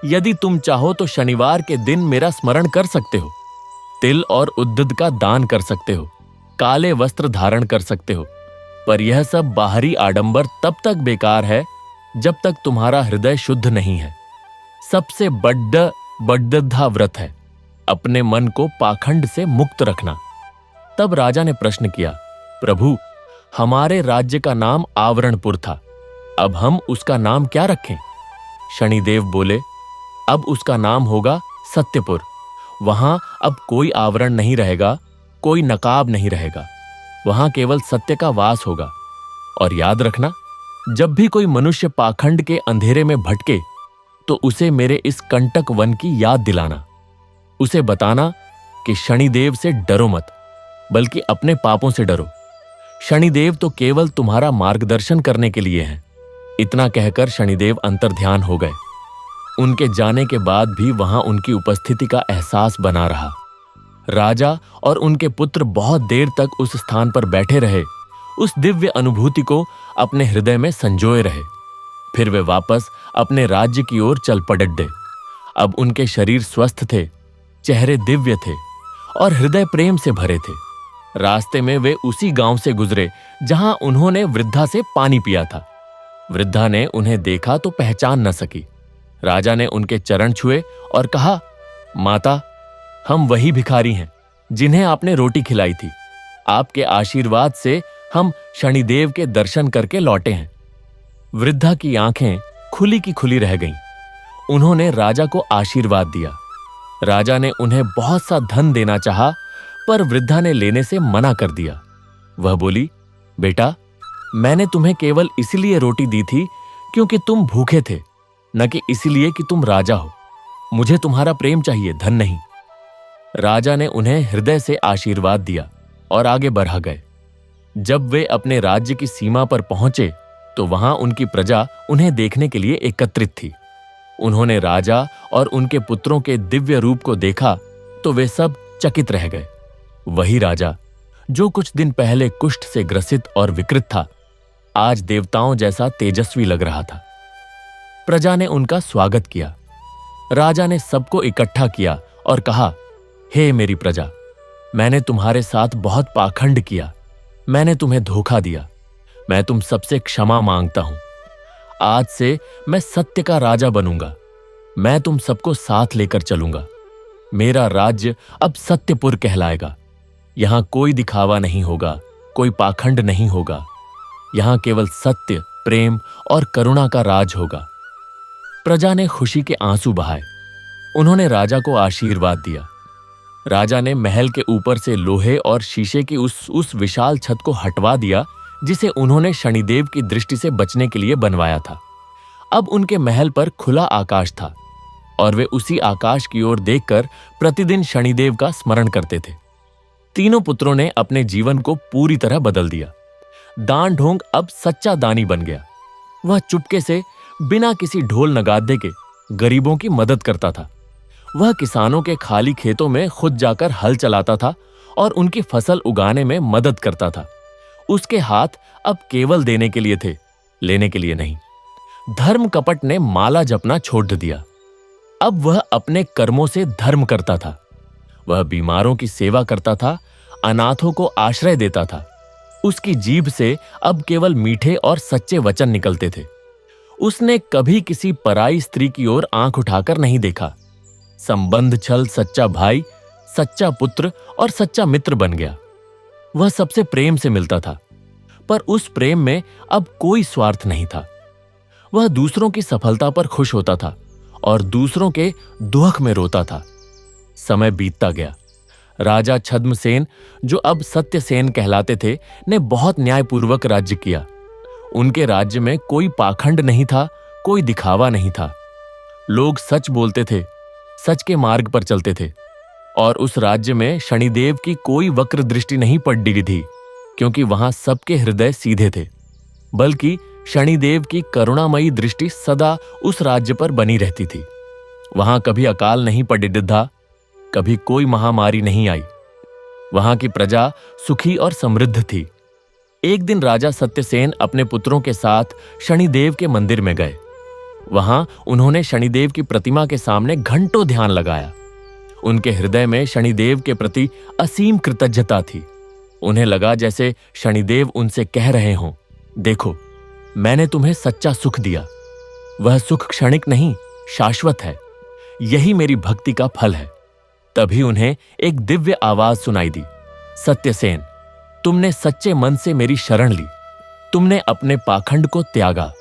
यदि तुम चाहो तो शनिवार के दिन मेरा स्मरण कर सकते हो। तिल और उद्दद का दान कर सकते हो। काले वस्त्र धारण कर सकते हो। पर यह सब बाहरी आडंबर तब तक बेकार है जब तक तुम्हारा हृदय शुद्ध नहीं है। सबसे बड़ा व्रत है अपने मन को पाखंड से मुक्त रखना। तब राजा ने प्रश्न किया, प्रभु, हमारे राज्य का नाम आवरणपुर था, अब हम उसका नाम क्या रखें? शनिदेव बोले, अब उसका नाम होगा सत्यपुर। वहां अब कोई आवरण नहीं रहेगा, कोई नकाब नहीं रहेगा। वहां केवल सत्य का वास होगा। और याद रखना, जब भी कोई मनुष्य पाखंड के अंधेरे में भटके, तो उसे मेरे इस कंटक वन की याद दिलाना। उसे बताना कि शनिदेव से डरो मत, बल्कि अपने पापों से डरो। शनिदेव तो केवल तुम्हारा मार्गदर्शन करने के लिए हैं। इतना कहकर शनिदेव अंतर्ध्यान हो गए। उनके जाने के बाद भी वहां उनकी उपस्थिति का एहसास बना रहा। राजा और उनके पुत्र बहुत देर तक उस स्थान पर बैठे रहे, उस दिव्य अनुभूति को अपने हृदय में संजोए रहे। फिर वे वापस अपने राज्य की ओर चल पड़े। अब उनके शरीर स्वस्थ थे, चेहरे दिव्य थे और हृदय प्रेम से भरे थे। रास्ते में वे उसी गांव से गुजरे जहां उन्होंने वृद्धा से पानी पिया था। वृद्धा ने उन्हें देखा तो पहचान न सकी। राजा ने उनके चरण छुए और कहा, माता, हम वही भिखारी हैं जिन्हें आपने रोटी खिलाई थी। आपके आशीर्वाद से हम शनिदेव के दर्शन करके लौटे हैं। वृद्धा की आंखें खुली की खुली रह गईं। उन्होंने राजा को आशीर्वाद दिया। राजा ने उन्हें बहुत सा धन देना चाहा, पर वृद्धा ने लेने से मना कर दिया। वह बोली, बेटा, मैंने तुम्हें केवल इसलिए रोटी दी थी क्योंकि तुम भूखे थे, न कि इसलिए कि तुम राजा हो। मुझे तुम्हारा प्रेम चाहिए, धन नहीं। राजा ने उन्हें हृदय से आशीर्वाद दिया और आगे बढ़ा गए। जब वे अपने राज्य की सीमा पर पहुंचे तो वहां उनकी प्रजा उन्हें देखने के लिए एकत्रित थी। उन्होंने राजा और उनके पुत्रों के दिव्य रूप को देखा तो वे सब चकित रह गए। वही राजा जो कुछ दिन पहले कुष्ठ से ग्रसित और विकृत था, आज देवताओं जैसा तेजस्वी लग रहा था। प्रजा ने उनका स्वागत किया। राजा ने सबको इकट्ठा किया और कहा, हे मेरी प्रजा, मैंने तुम्हारे साथ बहुत पाखंड किया। मैंने तुम्हें धोखा दिया। मैं तुम सबसे क्षमा मांगता हूं। आज से मैं सत्य का राजा बनूंगा। मैं तुम सबको साथ लेकर चलूंगा। मेरा राज्य अब सत्यपुर कहलाएगा। यहां कोई दिखावा नहीं होगा, कोई पाखंड नहीं होगा। यहां केवल सत्य, प्रेम और करुणा का राज होगा। प्रजा ने खुशी के आंसू बहाए। उन्होंने राजा को आशीर्वाद दिया। राजा ने महल के ऊपर से लोहे और शीशे की उस विशाल छत को हटवा दिया जिसे उन्होंने शनिदेव की दृष्टि से बचने के लिए बनवाया था। अब उनके महल पर खुला आकाश था और वे उसी आकाश की ओर देखकर प्रतिदिन शनिदेव का स्मरण करते थे। तीनों पुत्रों ने अपने जीवन को पूरी तरह बदल दिया। दान ढोंग अब सच्चा दानी बन गया। वह चुपके से बिना किसी ढोल नगादे के गरीबों की मदद करता था। वह किसानों के खाली खेतों में खुद जाकर हल चलाता था और उनकी फसल उगाने में मदद करता था। उसके हाथ अब केवल देने के लिए थे, लेने के लिए नहीं। धर्म कपट ने माला जपना छोड़ दिया। अब वह अपने कर्मों से धर्म करता था। वह बीमारों की सेवा करता था, अनाथों को आश्रय देता था। उसकी जीभ से अब केवल मीठे और सच्चे वचन निकलते थे। उसने कभी किसी पराई स्त्री की ओर आंख उठाकर नहीं देखा। संबंध छल सच्चा भाई, सच्चा पुत्र और सच्चा मित्र बन गया। वह सबसे प्रेम से मिलता था, पर उस प्रेम में अब कोई स्वार्थ नहीं था। वह दूसरों की सफलता पर खुश होता था और दूसरों के दुख में रोता था। समय बीतता गया। राजा छद्मसेन, जो अब सत्यसेन कहलाते थे, ने बहुत न्यायपूर्वक राज्य किया। उनके राज्य में कोई पाखंड नहीं था, कोई दिखावा नहीं था। लोग सच बोलते थे, सच के मार्ग पर चलते थे और उस राज्य में शनिदेव की कोई वक्र दृष्टि नहीं पड़ी थी, क्योंकि वहां सबके हृदय सीधे थे। बल्कि शनिदेव की करुणामयी दृष्टि सदा उस राज्य पर बनी रहती थी। वहां कभी अकाल नहीं पड़ा, कभी कोई महामारी नहीं आई। वहां की प्रजा सुखी और समृद्ध थी। एक दिन राजा सत्यसेन अपने पुत्रों के साथ शनिदेव के मंदिर में गए। वहां उन्होंने शनिदेव की प्रतिमा के सामने घंटों ध्यान लगाया। उनके हृदय में शनिदेव के प्रति असीम कृतज्ञता थी। उन्हें लगा जैसे शनिदेव उनसे कह रहे हों, देखो, मैंने तुम्हें सच्चा सुख दिया। वह सुख क्षणिक नहीं, शाश्वत है। यही मेरी भक्ति का फल है। तभी उन्हें एक दिव्य आवाज सुनाई दी, सत्यसेन, तुमने सच्चे मन से मेरी शरण ली। तुमने अपने पाखंड को त्यागा।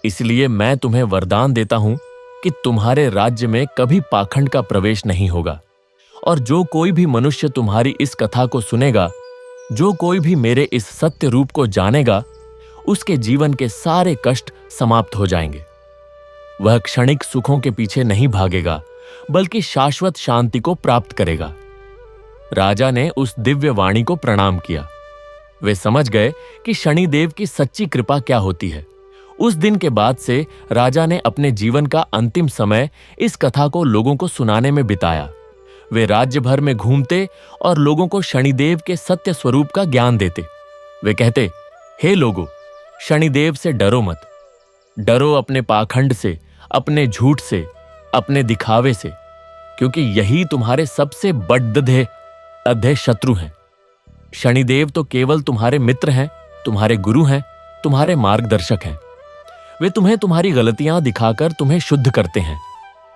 इसलिए मैं तुम्हें वरदान देता हूं कि तुम्हारे राज्य में कभी पाखंड का प्रवेश नहीं होगा। और जो कोई भी मनुष्य तुम्हारी इस कथा को सुनेगा, जो कोई भी मेरे इस सत्य रूप को जानेगा, उसके जीवन के सारे कष्ट समाप्त हो जाएंगे। वह क्षणिक सुखों के पीछे नहीं भागेगा, बल्कि शाश्वत शांति को प्राप्त करेगा। राजा ने उस दिव्य वाणी को प्रणाम किया। वे समझ गए कि शनिदेव की सच्ची कृपा क्या होती है। उस दिन के बाद से राजा ने अपने जीवन का अंतिम समय इस कथा को लोगों को सुनाने में बिताया। वे राज्य भर में घूमते और लोगों को शनिदेव के सत्य स्वरूप का ज्ञान देते। वे कहते, हे लोगों, शनिदेव से डरो मत। डरो अपने पाखंड से, अपने झूठ से, अपने दिखावे से, क्योंकि यही तुम्हारे सबसे बड़े अधे शत्रु हैं। शनिदेव तो केवल तुम्हारे मित्र हैं, तुम्हारे गुरु हैं, तुम्हारे मार्गदर्शक हैं। वे तुम्हें तुम्हारी गलतियां दिखाकर तुम्हें शुद्ध करते हैं।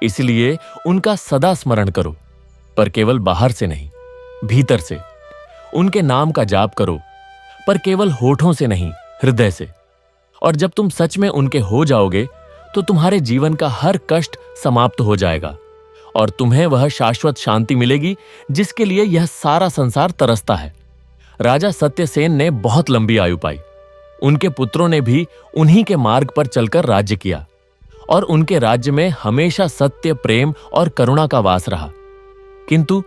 इसलिए उनका सदा स्मरण करो, पर केवल बाहर से नहीं, भीतर से। उनके नाम का जाप करो, पर केवल होठों से नहीं, हृदय से। और जब तुम सच में उनके हो जाओगे तो तुम्हारे जीवन का हर कष्ट समाप्त हो जाएगा और तुम्हें वह शाश्वत शांति मिलेगी जिसके लिए यह सारा संसार तरसता है। राजा सत्यसेन ने बहुत लंबी आयु पाई। उनके पुत्रों ने भी उन्हीं के मार्ग पर चलकर राज्य किया और उनके राज्य में हमेशा सत्य, प्रेम और करुणा का वास रहा। किंतु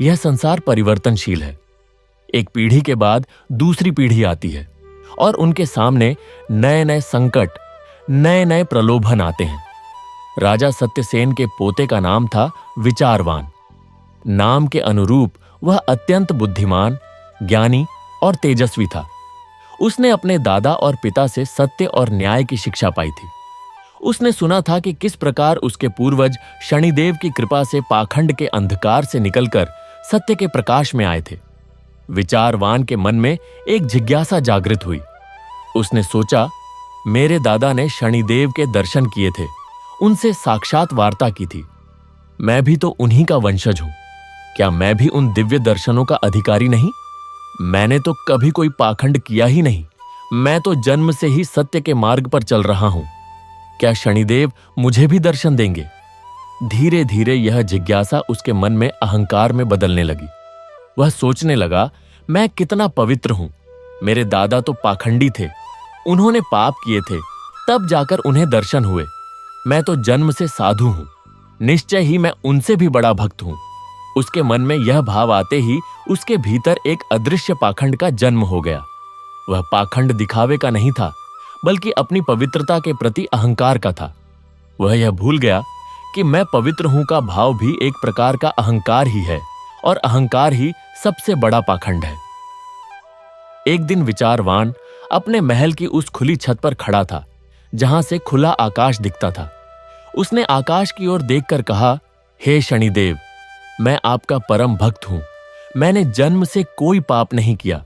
यह संसार परिवर्तनशील है। एक पीढ़ी के बाद दूसरी पीढ़ी आती है और उनके सामने नए नए संकट, नए नए प्रलोभन आते हैं। राजा सत्यसेन के पोते का नाम था विचारवान। नाम के अनुरूप वह अत्यंत बुद्धिमान, ज्ञानी और तेजस्वी था। उसने अपने दादा और पिता से सत्य और न्याय की शिक्षा पाई थी। उसने सुना था कि किस प्रकार उसके पूर्वज शनिदेव की कृपा से पाखंड के अंधकार से निकलकर सत्य के प्रकाश में आए थे। विचारवान के मन में एक जिज्ञासा जागृत हुई। उसने सोचा, मेरे दादा ने शनिदेव के दर्शन किए थे, उनसे साक्षात वार्ता की थी। मैं भी तो उन्हीं का वंशज हूं। क्या मैं भी उन दिव्य दर्शनों का अधिकारी नहीं? मैंने तो कभी कोई पाखंड किया ही नहीं। मैं तो जन्म से ही सत्य के मार्ग पर चल रहा हूं। क्या शनिदेव मुझे भी दर्शन देंगे? धीरे धीरे यह जिज्ञासा उसके मन में अहंकार में बदलने लगी। वह सोचने लगा, मैं कितना पवित्र हूं। मेरे दादा तो पाखंडी थे, उन्होंने पाप किए थे, तब जाकर उन्हें दर्शन हुए। मैं तो जन्म से साधु हूं, निश्चय ही मैं उनसे भी बड़ा भक्त हूं। उसके मन में यह भाव आते ही उसके भीतर एक अदृश्य पाखंड का जन्म हो गया। वह पाखंड दिखावे का नहीं था, बल्कि अपनी पवित्रता के प्रति अहंकार का था। वह यह भूल गया कि मैं पवित्र हूं का भाव भी एक प्रकार का अहंकार ही है और अहंकार ही सबसे बड़ा पाखंड है। एक दिन विचारवान अपने महल की उस खुली छत पर खड़ा था जहां से खुला आकाश दिखता था। उसने आकाश की ओर देखकर कहा, हे शनिदेव, मैं आपका परम भक्त हूं। मैंने जन्म से कोई पाप नहीं किया।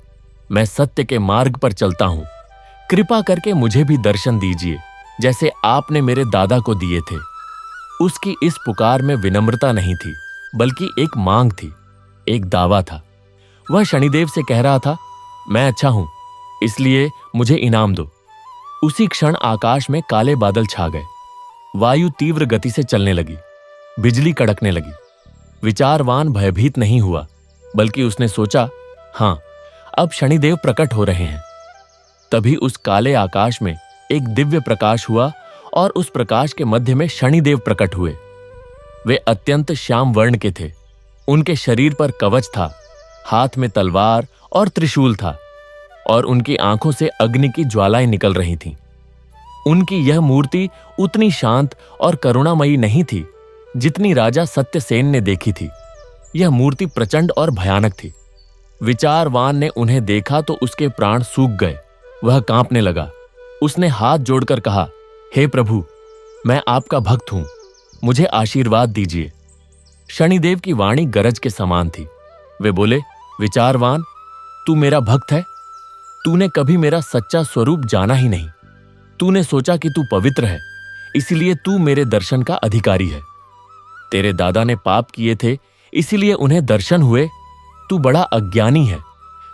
मैं सत्य के मार्ग पर चलता हूं। कृपा करके मुझे भी दर्शन दीजिए, जैसे आपने मेरे दादा को दिए थे। उसकी इस पुकार में विनम्रता नहीं थी, बल्कि एक मांग थी, एक दावा था। वह शनिदेव से कह रहा था, मैं अच्छा हूं, इसलिए मुझे इनाम दो। उसी क्षण आकाश में काले बादल छा गए। वायु तीव्र गति से चलने लगी, बिजली कड़कने लगी। विचारवान भयभीत नहीं हुआ, बल्कि उसने सोचा, हां, अब शनिदेव प्रकट हो रहे हैं। तभी उस काले आकाश में एक दिव्य प्रकाश हुआ और उस प्रकाश के मध्य में शनिदेव प्रकट हुए। वे अत्यंत श्याम वर्ण के थे। उनके शरीर पर कवच था, हाथ में तलवार और त्रिशूल था और उनकी आंखों से अग्नि की ज्वालाएं निकल रही थीं। उनकी यह मूर्ति उतनी शांत और करुणामयी नहीं थी जितनी राजा सत्यसेन ने देखी थी। यह मूर्ति प्रचंड और भयानक थी। विचारवान ने उन्हें देखा तो उसके प्राण सूख गए। वह कांपने लगा। उसने हाथ जोड़कर कहा, हे प्रभु, मैं आपका भक्त हूं, मुझे आशीर्वाद दीजिए। शनिदेव की वाणी गरज के समान थी। वे बोले, विचारवान, तू मेरा भक्त है। तूने कभी मेरा सच्चा स्वरूप जाना ही नहीं। तूने सोचा कि तू पवित्र है, इसलिए तू मेरे दर्शन का अधिकारी है। तेरे दादा ने पाप किए थे, इसीलिए उन्हें दर्शन हुए। तू बड़ा अज्ञानी है।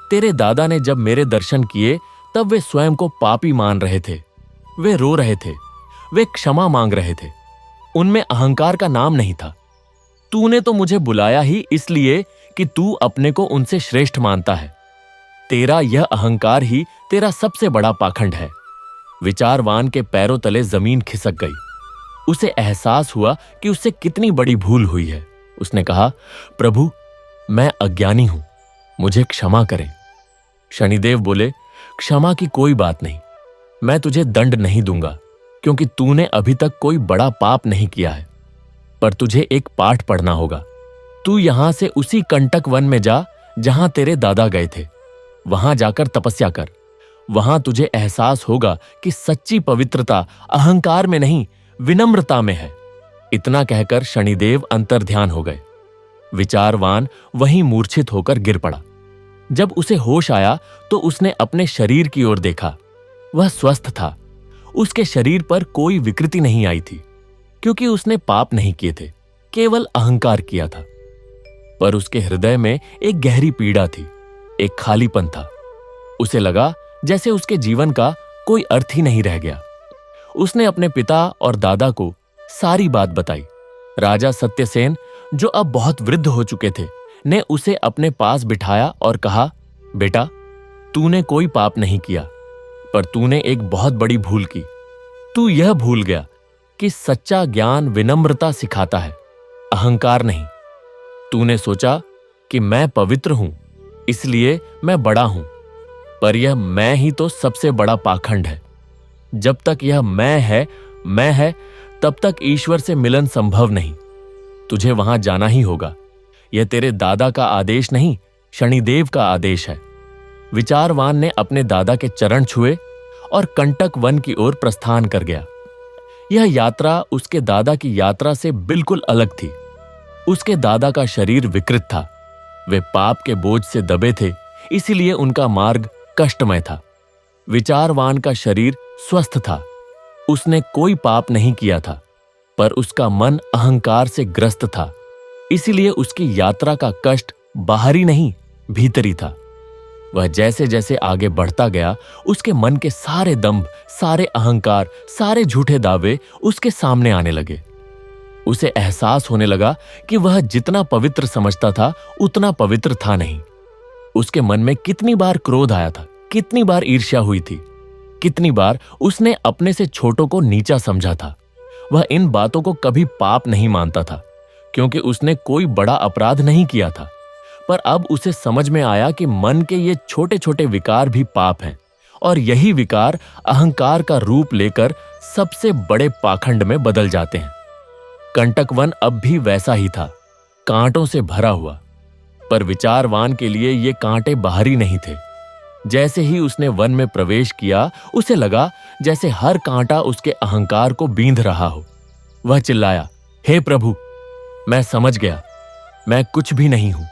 तेरे दादा ने जब मेरे दर्शन किए तब वे स्वयं को पापी मान रहे थे। वे रो रहे थे, वे क्षमा मांग रहे थे। उनमें अहंकार का नाम नहीं था। तूने तो मुझे बुलाया ही इसलिए कि तू अपने को उनसे श्रेष्ठ मानता है। तेरा यह अहंकार ही तेरा सबसे बड़ा पाखंड है। विचारवान के पैरों तले जमीन खिसक गई। उसे एहसास हुआ कि उससे कितनी बड़ी भूल हुई है। उसने कहा, प्रभु, मैं अज्ञानी हूं, मुझे क्षमा करें। शनिदेव बोले, क्षमा की कोई बात नहीं। मैं तुझे दंड नहीं दूंगा, क्योंकि तूने अभी तक कोई बड़ा पाप नहीं किया है। पर तुझे एक पाठ पढ़ना होगा। तू यहां से उसी कंटक वन में जा जहां तेरे दादा गए थे। वहां जाकर तपस्या कर। वहां तुझे एहसास होगा कि सच्ची पवित्रता अहंकार में नहीं, विनम्रता में है। इतना कहकर शनिदेव अंतर्ध्यान हो गए। विचारवान वहीं मूर्छित होकर गिर पड़ा। जब उसे होश आया तो उसने अपने शरीर की ओर देखा। वह स्वस्थ था। उसके शरीर पर कोई विकृति नहीं आई थी, क्योंकि उसने पाप नहीं किए थे, केवल अहंकार किया था। पर उसके हृदय में एक गहरी पीड़ा थी, एक खालीपन था। उसे लगा जैसे उसके जीवन का कोई अर्थ ही नहीं रह गया। उसने अपने पिता और दादा को सारी बात बताई। राजा सत्यसेन, जो अब बहुत वृद्ध हो चुके थे, ने उसे अपने पास बिठाया और कहा, बेटा, तूने कोई पाप नहीं किया, पर तूने एक बहुत बड़ी भूल की। तू यह भूल गया कि सच्चा ज्ञान विनम्रता सिखाता है, अहंकार नहीं। तूने सोचा कि मैं पवित्र हूं, इसलिए मैं बड़ा हूं, पर यह मैं ही तो सबसे बड़ा पाखंड है। जब तक यह मैं है, तब तक ईश्वर से मिलन संभव नहीं। तुझे वहां जाना ही होगा। यह तेरे दादा का आदेश नहीं, शनिदेव का आदेश है। विचारवान ने अपने दादा के चरण छुए और कंटक वन की ओर प्रस्थान कर गया। यह यात्रा उसके दादा की यात्रा से बिल्कुल अलग थी। उसके दादा का शरीर विकृत था। वे पाप के बोझ से दबे थे, इसीलिए उनका मार्ग कष्टमय था। विचारवान का शरीर स्वस्थ था। उसने कोई पाप नहीं किया था, पर उसका मन अहंकार से ग्रस्त था, इसीलिए उसकी यात्रा का कष्ट बाहरी नहीं, भीतरी था। वह जैसे जैसे आगे बढ़ता गया, उसके मन के सारे दंभ, सारे अहंकार, सारे झूठे दावे उसके सामने आने लगे। उसे एहसास होने लगा कि वह जितना पवित्र समझता था, उतना पवित्र था नहीं। उसके मन में कितनी बार क्रोध आया था, कितनी बार ईर्ष्या हुई थी, कितनी बार उसने अपने से छोटों को नीचा समझा था। वह इन बातों को कभी पाप नहीं मानता था, क्योंकि उसने कोई बड़ा अपराध नहीं किया था। पर अब उसे समझ में आया कि मन के ये छोटे छोटे विकार भी पाप हैं, और यही विकार अहंकार का रूप लेकर सबसे बड़े पाखंड में बदल जाते हैं। कंटक वन अब भी वैसा ही था, कांटों से भरा हुआ। पर विचारवान के लिए ये कांटे बाहरी नहीं थे। जैसे ही उसने वन में प्रवेश किया, उसे लगा जैसे हर कांटा उसके अहंकार को बींध रहा हो। वह चिल्लाया, हे प्रभु, मैं समझ गया, मैं कुछ भी नहीं हूं।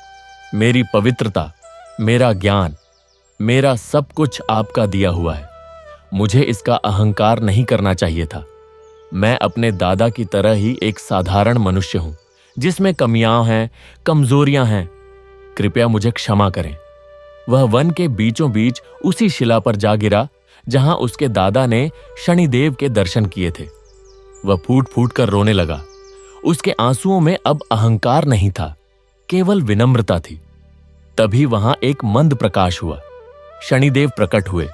मेरी पवित्रता, मेरा ज्ञान, मेरा सब कुछ आपका दिया हुआ है। मुझे इसका अहंकार नहीं करना चाहिए था। मैं अपने दादा की तरह ही एक साधारण मनुष्य हूं, जिसमें कमियां हैं, कमजोरियां हैं। कृपया मुझे क्षमा करें। वह वन के बीचों बीच उसी शिला पर जा गिरा जहां उसके दादा ने शनिदेव के दर्शन किए थे। वह फूट फूट कर रोने लगा। उसके आंसुओं में अब अहंकार नहीं था, केवल विनम्रता थी। तभी वहां एक मंद प्रकाश हुआ। शनिदेव प्रकट हुए,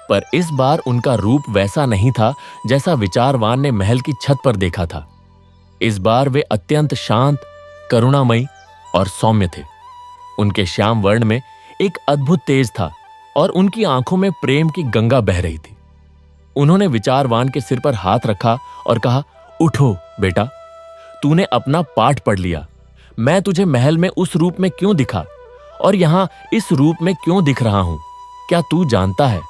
पर इस बार उनका रूप वैसा नहीं था जैसा विचारवान ने महल की छत पर देखा था। इस बार वे अत्यंत शांत, करुणामयी और सौम्य थे। उनके श्याम वर्ण में एक अद्भुत तेज था और उनकी आंखों में प्रेम की गंगा बह रही थी। उन्होंने विचारवान के सिर पर हाथ रखा और कहा, उठो बेटा, तूने अपना पाठ पढ़ लिया। मैं तुझे महल में उस रूप में क्यों दिखा और यहां इस रूप में क्यों दिख रहा हूं, क्या तू जानता है?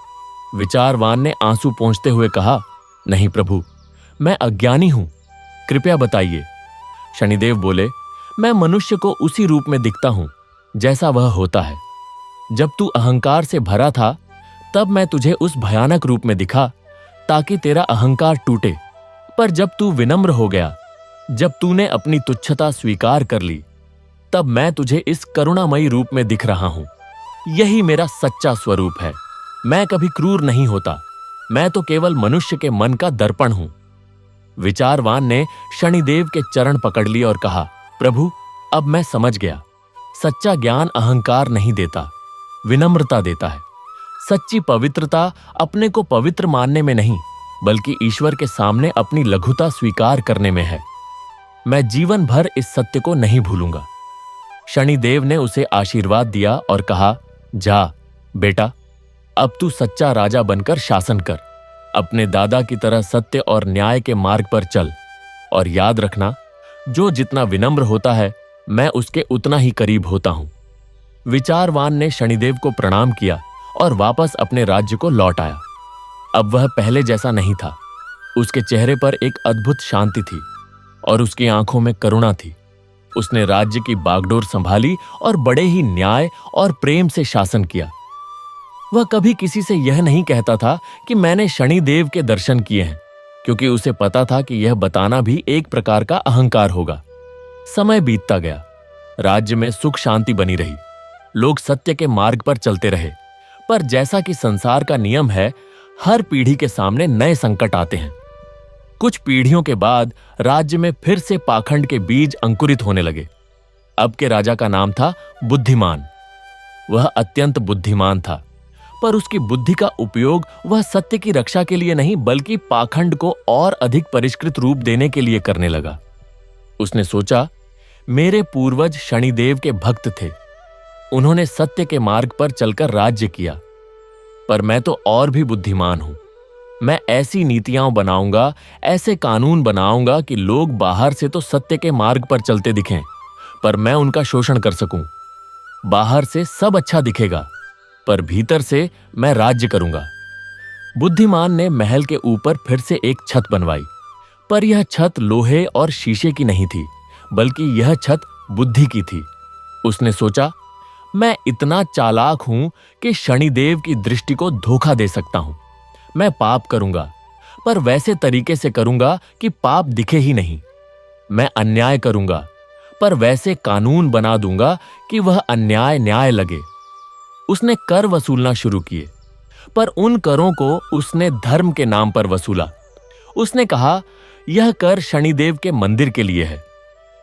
विचारवान ने आंसू पोंछते हुए कहा, नहीं प्रभु, मैं अज्ञानी हूं, कृपया बताइए। शनिदेव बोले, मैं मनुष्य को उसी रूप में दिखता हूं जैसा वह होता है। जब तू अहंकार से भरा था, तब मैं तुझे उस भयानक रूप में दिखा ताकि तेरा अहंकार टूटे। पर जब तू विनम्र हो गया, जब तूने अपनी तुच्छता स्वीकार कर ली, तब मैं तुझे इस करुणामयी रूप में दिख रहा हूं। यही मेरा सच्चा स्वरूप है। मैं कभी क्रूर नहीं होता। मैं तो केवल मनुष्य के मन का दर्पण हूं। विचारवान ने शनिदेव के चरण पकड़ लिए और कहा, प्रभु, अब मैं समझ गया। सच्चा ज्ञान अहंकार नहीं देता, विनम्रता देता है। सच्ची पवित्रता अपने को पवित्र मानने में नहीं, बल्कि ईश्वर के सामने अपनी लघुता स्वीकार करने में है। मैं जीवन भर इस सत्य को नहीं भूलूंगा। शनिदेव ने उसे आशीर्वाद दिया और कहा, जा बेटा, अब तू सच्चा राजा बनकर शासन कर। अपने दादा की तरह सत्य और न्याय के मार्ग पर चल, और याद रखना, जो जितना विनम्र होता है मैं उसके उतना ही करीब होता हूं। विचारवान ने शनिदेव को प्रणाम किया और वापस अपने राज्य को लौट आया। अब वह पहले जैसा नहीं था। उसके चेहरे पर एक अद्भुत शांति थी और उसकी आंखों में करुणा थी। उसने राज्य की बागडोर संभाली और बड़े ही न्याय और प्रेम से शासन किया। वह कभी किसी से यह नहीं कहता था कि मैंने शनिदेव के दर्शन किए हैं, क्योंकि उसे पता था कि यह बताना भी एक प्रकार का अहंकार होगा। समय बीतता गया। राज्य में सुख शांति बनी रही। लोग सत्य के मार्ग पर चलते रहे। पर जैसा कि संसार का नियम है, हर पीढ़ी के सामने नए संकट आते हैं। कुछ पीढ़ियों के बाद राज्य में फिर से पाखंड के बीज अंकुरित होने लगे। अब के राजा का नाम था बुद्धिमान। वह अत्यंत बुद्धिमान था, पर उसकी बुद्धि का उपयोग वह सत्य की रक्षा के लिए नहीं, बल्कि पाखंड को और अधिक परिष्कृत रूप देने के लिए करने लगा। उसने सोचा, मेरे पूर्वज शनिदेव के भक्त थे। उन्होंने सत्य के मार्ग पर चलकर राज्य किया, पर मैं तो और भी बुद्धिमान हूं। मैं ऐसी नीतियां बनाऊंगा, ऐसे कानून बनाऊंगा कि लोग बाहर से तो सत्य के मार्ग पर चलते दिखें, पर मैं उनका शोषण कर सकूं। बाहर से सब अच्छा दिखेगा, पर भीतर से मैं राज्य करूंगा। बुद्धिमान ने महल के ऊपर फिर से एक छत बनवाई, पर यह छत लोहे और शीशे की नहीं थी, बल्कि यह छत बुद्धि की थी। उसने सोचा, मैं इतना चालाक हूं कि शनिदेव की दृष्टि को धोखा दे सकता हूं। मैं पाप करूंगा, पर वैसे तरीके से करूंगा कि पाप दिखे ही नहीं। मैं अन्याय करूंगा, पर वैसे कानून बना दूंगा कि वह अन्याय न्याय लगे। उसने कर वसूलना शुरू किए, पर उन करों को उसने धर्म के नाम पर वसूला। उसने कहा, यह कर शनिदेव के मंदिर के लिए है।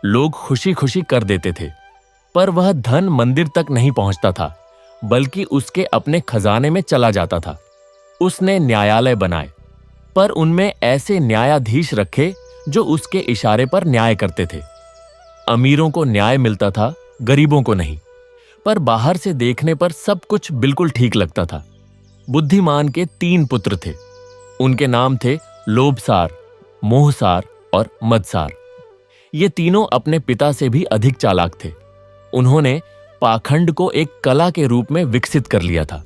लोग खुशी खुशी कर देते थे, पर वह धन मंदिर तक नहीं पहुंचता था, बल्कि उसके अपने खजाने में चला जाता था। उसने न्यायालय बनाए, पर उनमें ऐसे न्यायाधीश रखे जो उसके इशारे पर न्याय करते थे। अमीरों को न्याय मिलता था, गरीबों को नहीं, पर बाहर से देखने पर सब कुछ बिल्कुल ठीक लगता था। बुद्धिमान के 3 पुत्र थे। उनके नाम थे लोभसार, मोहसार और मदसार। ये तीनों अपने पिता से भी अधिक चालाक थे। उन्होंने पाखंड को एक कला के रूप में विकसित कर लिया था।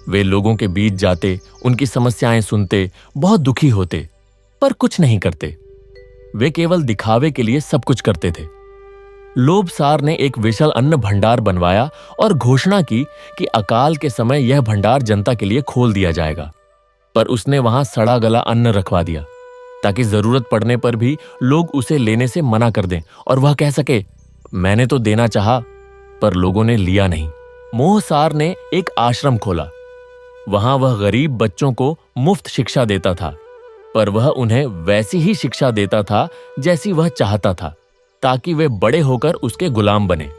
वे लोगों के बीच जाते, उनकी समस्याएं सुनते, बहुत दुखी होते, पर कुछ नहीं करते। वे केवल दिखावे के लिए सब कुछ करते थे। लोभसार ने एक विशाल अन्न भंडार बनवाया और घोषणा की कि अकाल के समय यह भंडार जनता के लिए खोल दिया जाएगा, पर उसने वहां सड़ा गला अन्न रखवा दिया, ताकि जरूरत पड़ने पर भी लोग उसे लेने से मना कर दें और वह कह सके, मैंने तो देना चाहा, पर लोगों ने लिया नहीं। मोहसार ने एक आश्रम खोला। वहां वह गरीब बच्चों को मुफ्त शिक्षा देता था, पर वह उन्हें वैसी ही शिक्षा देता था जैसी वह चाहता था, ताकि वे बड़े होकर उसके गुलाम बने।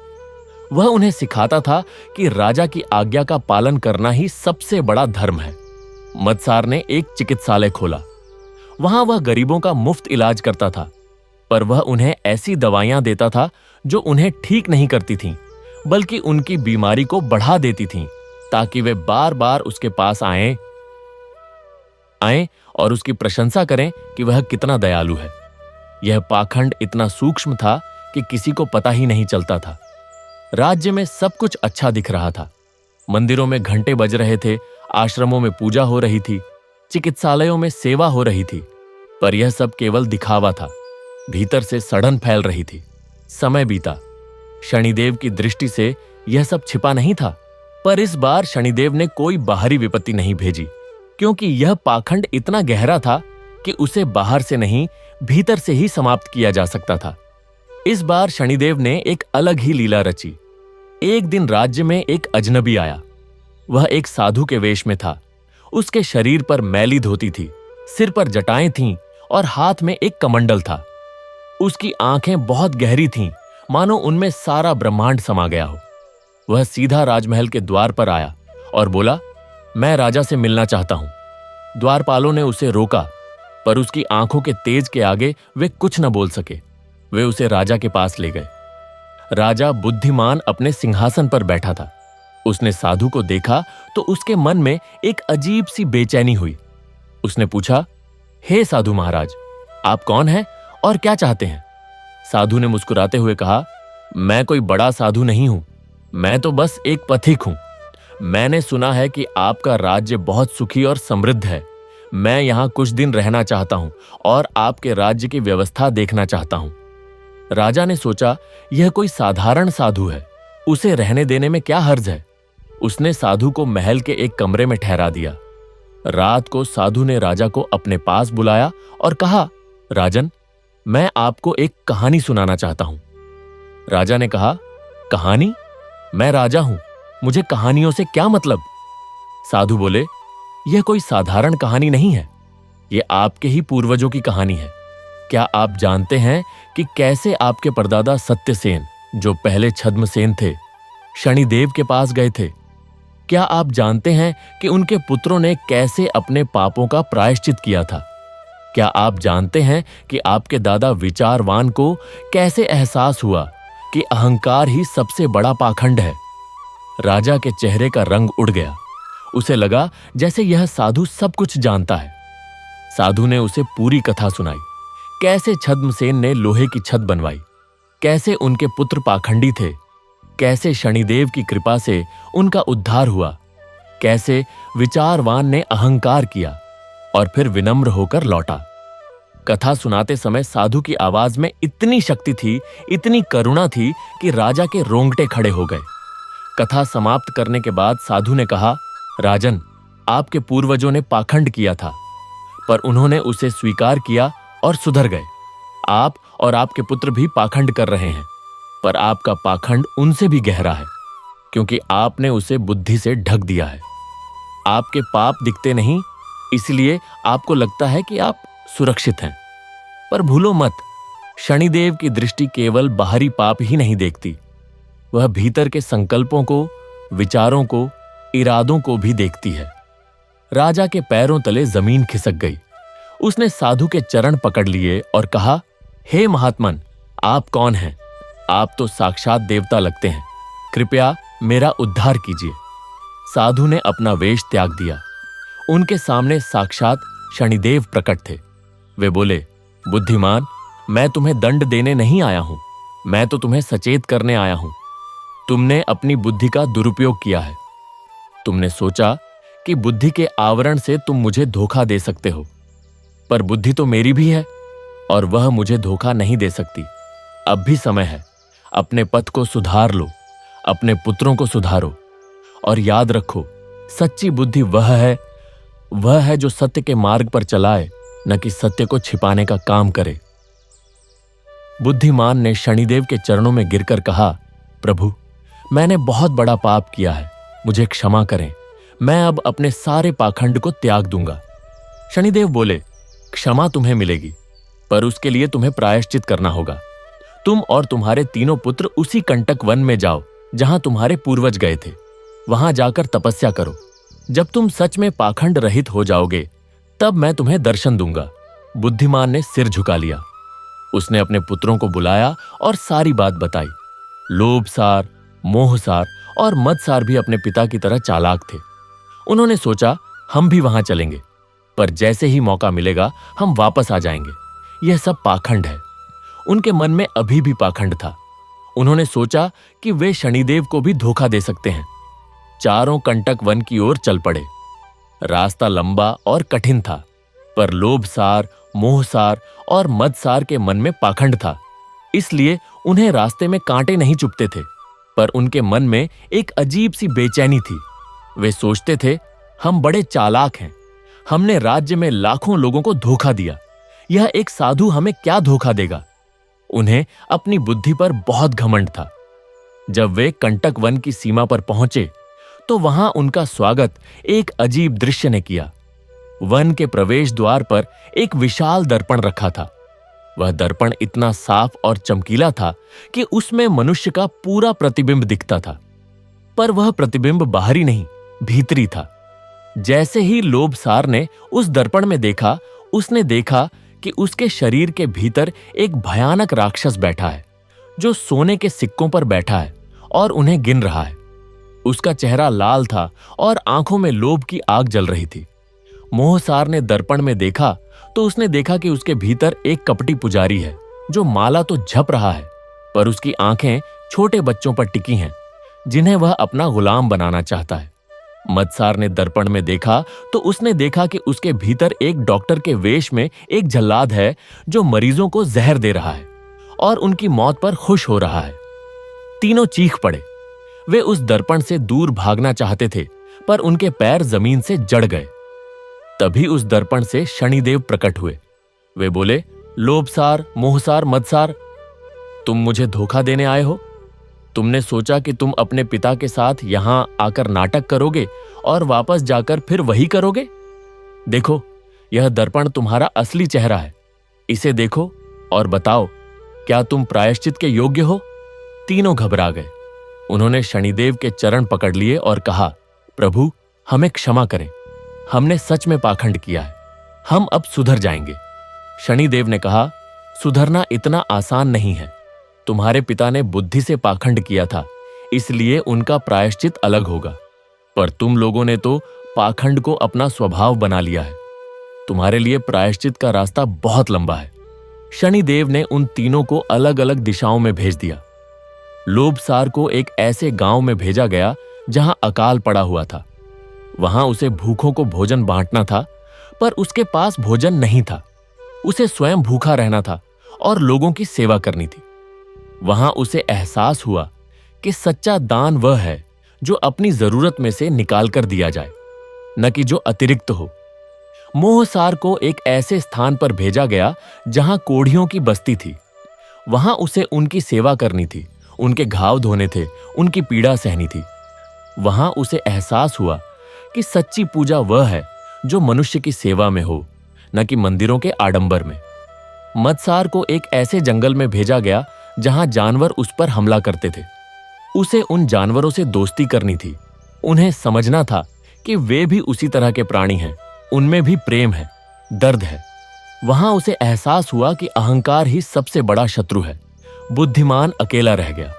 वह उन्हें सिखाता था कि राजा की आज्ञा का पालन करना ही सबसे बड़ा धर्म है। मदसार ने एक चिकित्सालय खोला। वहां वह गरीबों का मुफ्त इलाज करता था, पर वह उन्हें ऐसी दवाइयां देता था जो उन्हें ठीक नहीं करती थीं, बल्कि उनकी बीमारी को बढ़ा देती थीं, ताकि वे बार बार उसके पास आएं और उसकी प्रशंसा करें कि वह कितना दयालु है। यह पाखंड इतना सूक्ष्म था कि किसी को पता ही नहीं चलता था। राज्य में सब कुछ अच्छा दिख रहा था। मंदिरों में घंटे बज रहे थे, आश्रमों में पूजा हो रही थी, चिकित्सालयों में सेवा हो रही थी, पर यह सब केवल दिखावा था। भीतर से सड़न फैल रही थी। समय बीता। शनिदेव की दृष्टि से यह सब छिपा नहीं था, पर इस बार शनिदेव ने कोई बाहरी विपत्ति नहीं भेजी, क्योंकि यह पाखंड इतना गहरा था कि उसे बाहर से नहीं, भीतर से ही समाप्त किया जा सकता था। इस बार शनिदेव ने एक अलग ही लीला रची। एक दिन राज्य में एक अजनबी आया। वह एक साधु के वेश में था। उसके शरीर पर मैली धोती थी, सिर पर जटाएं थीं और हाथ में एक कमंडल था। उसकी आंखें बहुत गहरी थीं, मानो उनमें सारा ब्रह्मांड समा गया हो। वह सीधा राजमहल के द्वार पर आया और बोला, मैं राजा से मिलना चाहता हूं। द्वारपालों ने उसे रोका, पर उसकी आंखों के तेज के आगे वे कुछ न बोल सके। वे उसे राजा के पास ले गए। राजा बुद्धिमान अपने सिंहासन पर बैठा था। उसने साधु को देखा तो उसके मन में एक अजीब सी बेचैनी हुई। उसने पूछा, हे साधु महाराज, आप कौन हैं और क्या चाहते हैं? साधु ने मुस्कुराते हुए कहा, मैं कोई बड़ा साधु नहीं हूं, मैं तो बस एक पथिक हूं। मैंने सुना है कि आपका राज्य बहुत सुखी और समृद्ध है। मैं यहां कुछ दिन रहना चाहता हूं और आपके राज्य की व्यवस्था देखना चाहता हूं। राजा ने सोचा, यह कोई साधारण साधु है, उसे रहने देने में क्या हर्ज है। उसने साधु को महल के एक कमरे में ठहरा दिया। रात को साधु ने राजा को अपने पास बुलाया और कहा, राजन, मैं आपको एक कहानी सुनाना चाहता हूं। राजा ने कहा, कहानी? मैं राजा हूं, मुझे कहानियों से क्या मतलब? साधु बोले, यह कोई साधारण कहानी नहीं है, यह आपके ही पूर्वजों की कहानी है। क्या आप जानते हैं कि कैसे आपके परदादा सत्यसेन, जो पहले छद्मसेन थे, शनिदेव के पास गए थे? क्या आप जानते हैं कि उनके पुत्रों ने कैसे अपने पापों का प्रायश्चित किया था? क्या आप जानते हैं कि आपके दादा विचारवान को कैसे एहसास हुआ कि अहंकार ही सबसे बड़ा पाखंड है? राजा के चेहरे का रंग उड़ गया। उसे लगा जैसे यह साधु सब कुछ जानता है। साधु ने उसे पूरी कथा सुनाई। कैसे छद्मसेन ने लोहे की छत बनवाई, कैसे उनके पुत्र पाखंडी थे, कैसे शनिदेव की कृपा से उनका उद्धार हुआ, कैसे विचारवान ने अहंकार किया और फिर विनम्र होकर लौटा। कथा सुनाते समय साधु की आवाज में इतनी शक्ति थी, इतनी करुणा थी कि राजा के रोंगटे खड़े हो गए। कथा समाप्त करने के बाद साधु ने कहा, राजन, आपके पूर्वजों ने पाखंड किया था, पर उन्होंने उसे स्वीकार किया और सुधर गए। आप और आपके पुत्र भी पाखंड कर रहे हैं, पर आपका पाखंड उनसे भी गहरा है, क्योंकि आपने उसे बुद्धि से ढक दिया है। आपके पाप दिखते नहीं, इसलिए आपको लगता है कि आप सुरक्षित हैं। पर भूलो मत, शनिदेव की दृष्टि केवल बाहरी पाप ही नहीं देखती, वह भीतर के संकल्पों को, विचारों को, इरादों को भी देखती है। राजा के पैरों तले जमीन खिसक गई। उसने साधु के चरण पकड़ लिए और कहा, हे महात्मन, आप कौन हैं? आप तो साक्षात देवता लगते हैं, कृपया मेरा उद्धार कीजिए। साधु ने अपना वेश त्याग दिया। उनके सामने साक्षात शनिदेव प्रकट थे। वे बोले, बुद्धिमान, मैं तुम्हें दंड देने नहीं आया हूं, मैं तो तुम्हें सचेत करने आया हूं। तुमने अपनी बुद्धि का दुरुपयोग किया है। तुमने सोचा कि बुद्धि के आवरण से तुम मुझे धोखा दे सकते हो, पर बुद्धि तो मेरी भी है और वह मुझे धोखा नहीं दे सकती। अब भी समय है, अपने पथ को सुधार लो, अपने पुत्रों को सुधारो और याद रखो, सच्ची बुद्धि वह है जो सत्य के मार्ग पर चलाए, न कि सत्य को छिपाने का काम करे। बुद्धिमान ने शनिदेव के चरणों में गिरकर कहा, प्रभु, मैंने बहुत बड़ा पाप किया है, मुझे क्षमा करें। मैं अब अपने सारे पाखंड को त्याग दूंगा। शनिदेव बोले, क्षमा तुम्हें मिलेगी, पर उसके लिए तुम्हें प्रायश्चित करना होगा। तुम और तुम्हारे तीनों पुत्र उसी कंटक वन में जाओ जहां तुम्हारे पूर्वज गए थे। वहां जाकर तपस्या करो। जब तुम सच में पाखंड रहित हो जाओगे, तब मैं तुम्हें दर्शन दूंगा। बुद्धिमान ने सिर झुका लिया। उसने अपने पुत्रों को बुलाया और सारी बात बताई। लोभसार, मोहसार और मदसार भी अपने पिता की तरह चालाक थे। उन्होंने सोचा, हम भी वहां चलेंगे, पर जैसे ही मौका मिलेगा हम वापस आ जाएंगे। यह सब पाखंड है। उनके मन में अभी भी पाखंड था। उन्होंने सोचा कि वे शनिदेव को भी धोखा दे सकते हैं। चारों कंटक वन की ओर चल पड़े। रास्ता लंबा और कठिन था, पर लोभसार, मोहसार और मदसार के मन में पाखंड था, इसलिए उन्हें रास्ते में कांटे नहीं चुभते थे, पर उनके मन में एक अजीब सी बेचैनी थी। वे सोचते थे, हम बड़े चालाक हैं, हमने राज्य में लाखों लोगों को धोखा दिया, यह एक साधु हमें क्या धोखा देगा। उन्हें अपनी बुद्धि पर बहुत घमंड था। जब वे कंटक वन की सीमा पर पहुंचे तो वहां उनका स्वागत एक अजीब दृश्य ने किया। वन के प्रवेश द्वार पर एक विशाल दर्पण रखा था। वह दर्पण इतना साफ और चमकीला था कि उसमें मनुष्य का पूरा प्रतिबिंब दिखता था, पर वह प्रतिबिंब बाहरी नहीं, भीतरी था। जैसे ही लोभसार ने उस दर्पण में देखा, उसने देखा कि उसके शरीर के भीतर एक भयानक राक्षस बैठा है, जो सोने के सिक्कों पर बैठा है और उन्हें गिन रहा है। उसका चेहरा लाल था और आंखों में लोभ की आग जल रही थी। मोहसार ने दर्पण में देखा तो उसने देखा कि उसके भीतर एक कपटी पुजारी है जो माला तो झप रहा है, पर उसकी आंखें छोटे बच्चों पर टिकी हैं जिन्हें वह अपना गुलाम बनाना चाहता है। मदसार ने दर्पण में देखा तो उसने देखा कि उसके भीतर एक डॉक्टर के वेश में एक जल्लाद है जो मरीजों को जहर दे रहा है और उनकी मौत पर खुश हो रहा है। तीनों चीख पड़े। वे उस दर्पण से दूर भागना चाहते थे, पर उनके पैर जमीन से जड़ गए। तभी उस दर्पण से शनिदेव प्रकट हुए। वे बोले, लोभसार, मोहसार, मदसार, तुम मुझे धोखा देने आए हो। तुमने सोचा कि तुम अपने पिता के साथ यहां आकर नाटक करोगे और वापस जाकर फिर वही करोगे। देखो, यह दर्पण तुम्हारा असली चेहरा है। इसे देखो और बताओ, क्या तुम प्रायश्चित के योग्य हो? तीनों घबरा गए। उन्होंने शनिदेव के चरण पकड़ लिए और कहा, प्रभु, हमें क्षमा करें। हमने सच में पाखंड किया है। हम अब सुधर जाएंगे। शनिदेव ने कहा, सुधरना इतना आसान नहीं है। तुम्हारे पिता ने बुद्धि से पाखंड किया था, इसलिए उनका प्रायश्चित अलग होगा, पर तुम लोगों ने तो पाखंड को अपना स्वभाव बना लिया है। तुम्हारे लिए प्रायश्चित का रास्ता बहुत लंबा है। शनिदेव ने उन तीनों को अलग अलग दिशाओं में भेज दिया। लोभसार को एक ऐसे गांव में भेजा गया जहां अकाल पड़ा हुआ था। वहां उसे भूखों को भोजन बांटना था, पर उसके पास भोजन नहीं था। उसे स्वयं भूखा रहना था और लोगों की सेवा करनी थी। वहां उसे एहसास हुआ कि सच्चा दान वह है जो अपनी जरूरत में से निकाल कर दिया जाए, न कि जो अतिरिक्त हो। मोहसार को एक ऐसे स्थान पर भेजा गया जहां कोढ़ियों की बस्ती थी। वहां उसे उनकी सेवा करनी थी, उनके घाव धोने थे, उनकी पीड़ा सहनी थी। वहां उसे एहसास हुआ कि सच्ची पूजा वह है जो मनुष्य की सेवा में हो, न कि मंदिरों के आडंबर में। मदसार को एक ऐसे जंगल में भेजा गया जहां जानवर उस पर हमला करते थे। उसे उन जानवरों से दोस्ती करनी थी। उन्हें समझना था कि वे भी उसी तरह के प्राणी हैं, उनमें भी प्रेम है, दर्द है। वहां उसे एहसास हुआ कि अहंकार ही सबसे बड़ा शत्रु है। बुद्धिमान अकेला रह गया।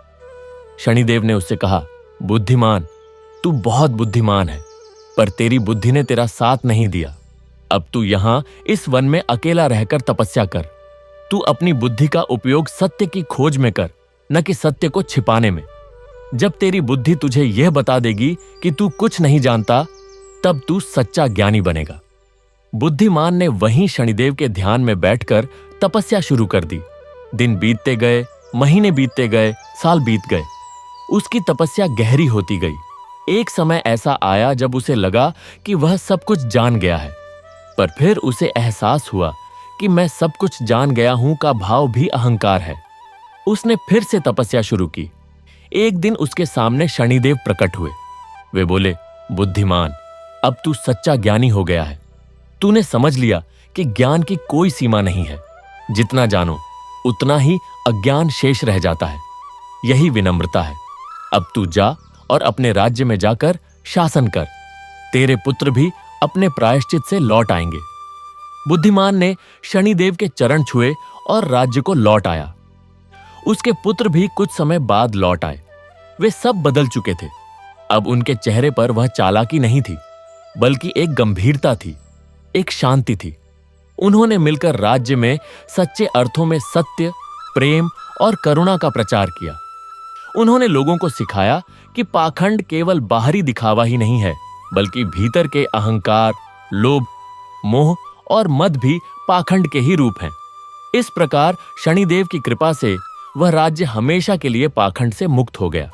शनिदेव ने उससे कहा, बुद्धिमान, तू बहुत बुद्धिमान है, पर तेरी बुद्धि ने तेरा साथ नहीं दिया। अब तू यहां इस वन में अकेला रहकर तपस्या कर। तू अपनी बुद्धि का उपयोग सत्य की खोज में कर, न कि सत्य को छिपाने में। जब तेरी बुद्धि तुझे यह बता देगी कि तू कुछ नहीं जानता, तब तू सच्चा ज्ञानी बनेगा। बुद्धिमान ने वहीं शनिदेव के ध्यान में बैठकर तपस्या शुरू कर दी। दिन बीतते गए, महीने बीतते गए, साल बीत गए। उसकी तपस्या गहरी होती गई। एक समय ऐसा आया जब उसे लगा कि वह सब कुछ जान गया है, पर फिर उसे एहसास हुआ कि मैं सब कुछ जान गया हूं का भाव भी अहंकार है। उसने फिर से तपस्या शुरू की। एक दिन उसके सामने शनिदेव प्रकट हुए। वे बोले, बुद्धिमान, अब तू सच्चा ज्ञानी हो गया है। तूने समझ लिया कि ज्ञान की कोई सीमा नहीं है। जितना जानो उतना ही अज्ञान शेष रह जाता है। यही विनम्रता है। अब तू जा और अपने राज्य में जाकर शासन कर। तेरे पुत्र भी अपने प्रायश्चित से लौट आएंगे। बुद्धिमान ने शनिदेव के चरण छुए और राज्य को लौट आया। उसके पुत्र भी कुछ समय बाद लौट आए। वे सब बदल चुके थे। अब उनके चेहरे पर वह चालाकी नहीं थी, बल्कि एक गंभीरता थी, एक शांति थी। उन्होंने मिलकर राज्य में सच्चे अर्थों में सत्य, प्रेम और करुणा का प्रचार किया। उन्होंने लोगों को सिखाया कि पाखंड केवल बाहरी दिखावा ही नहीं है, बल्कि भीतर के अहंकार, लोभ, मोह और मद भी पाखंड के ही रूप हैं। इस प्रकार शनिदेव की कृपा से वह राज्य हमेशा के लिए पाखंड से मुक्त हो गया।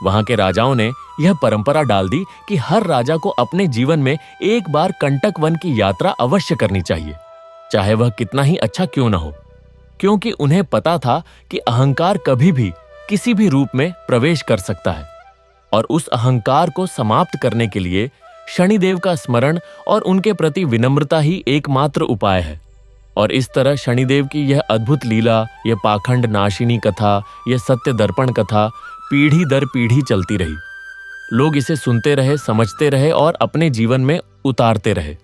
वहां के राजाओं ने यह परंपरा डाल दी कि हर राजा को अपने जीवन में एक बार कंटक वन की यात्रा अवश्य करनी चाहिए, चाहे वह कितना ही अच्छा क्यों न हो, क्योंकि उन्हें पता था कि अहंकार कभी भी किसी भी रूप में प्रवेश कर सकता है, और उस अहंकार को समाप्त करने के लिए शनिदेव का स्मरण और उनके प्रति विनम्रता ही एकमात्र उपाय है। और इस तरह शनिदेव की यह अद्भुत लीला, यह पाखंड नाशिनी कथा, यह सत्य दर्पण कथा पीढ़ी दर पीढ़ी चलती रही। लोग इसे सुनते रहे, समझते रहे और अपने जीवन में उतारते रहे,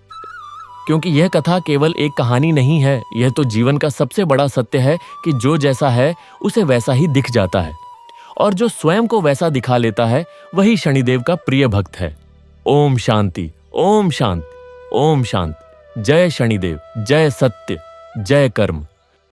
क्योंकि यह कथा केवल एक कहानी नहीं है। यह तो जीवन का सबसे बड़ा सत्य है कि जो जैसा है उसे वैसा ही दिख जाता है, और जो स्वयं को वैसा दिखा लेता है वही शनिदेव का प्रिय भक्त है। ओम शांति, ओम शांति, ओम शांति। जय शनिदेव, जय सत्य, जय कर्म।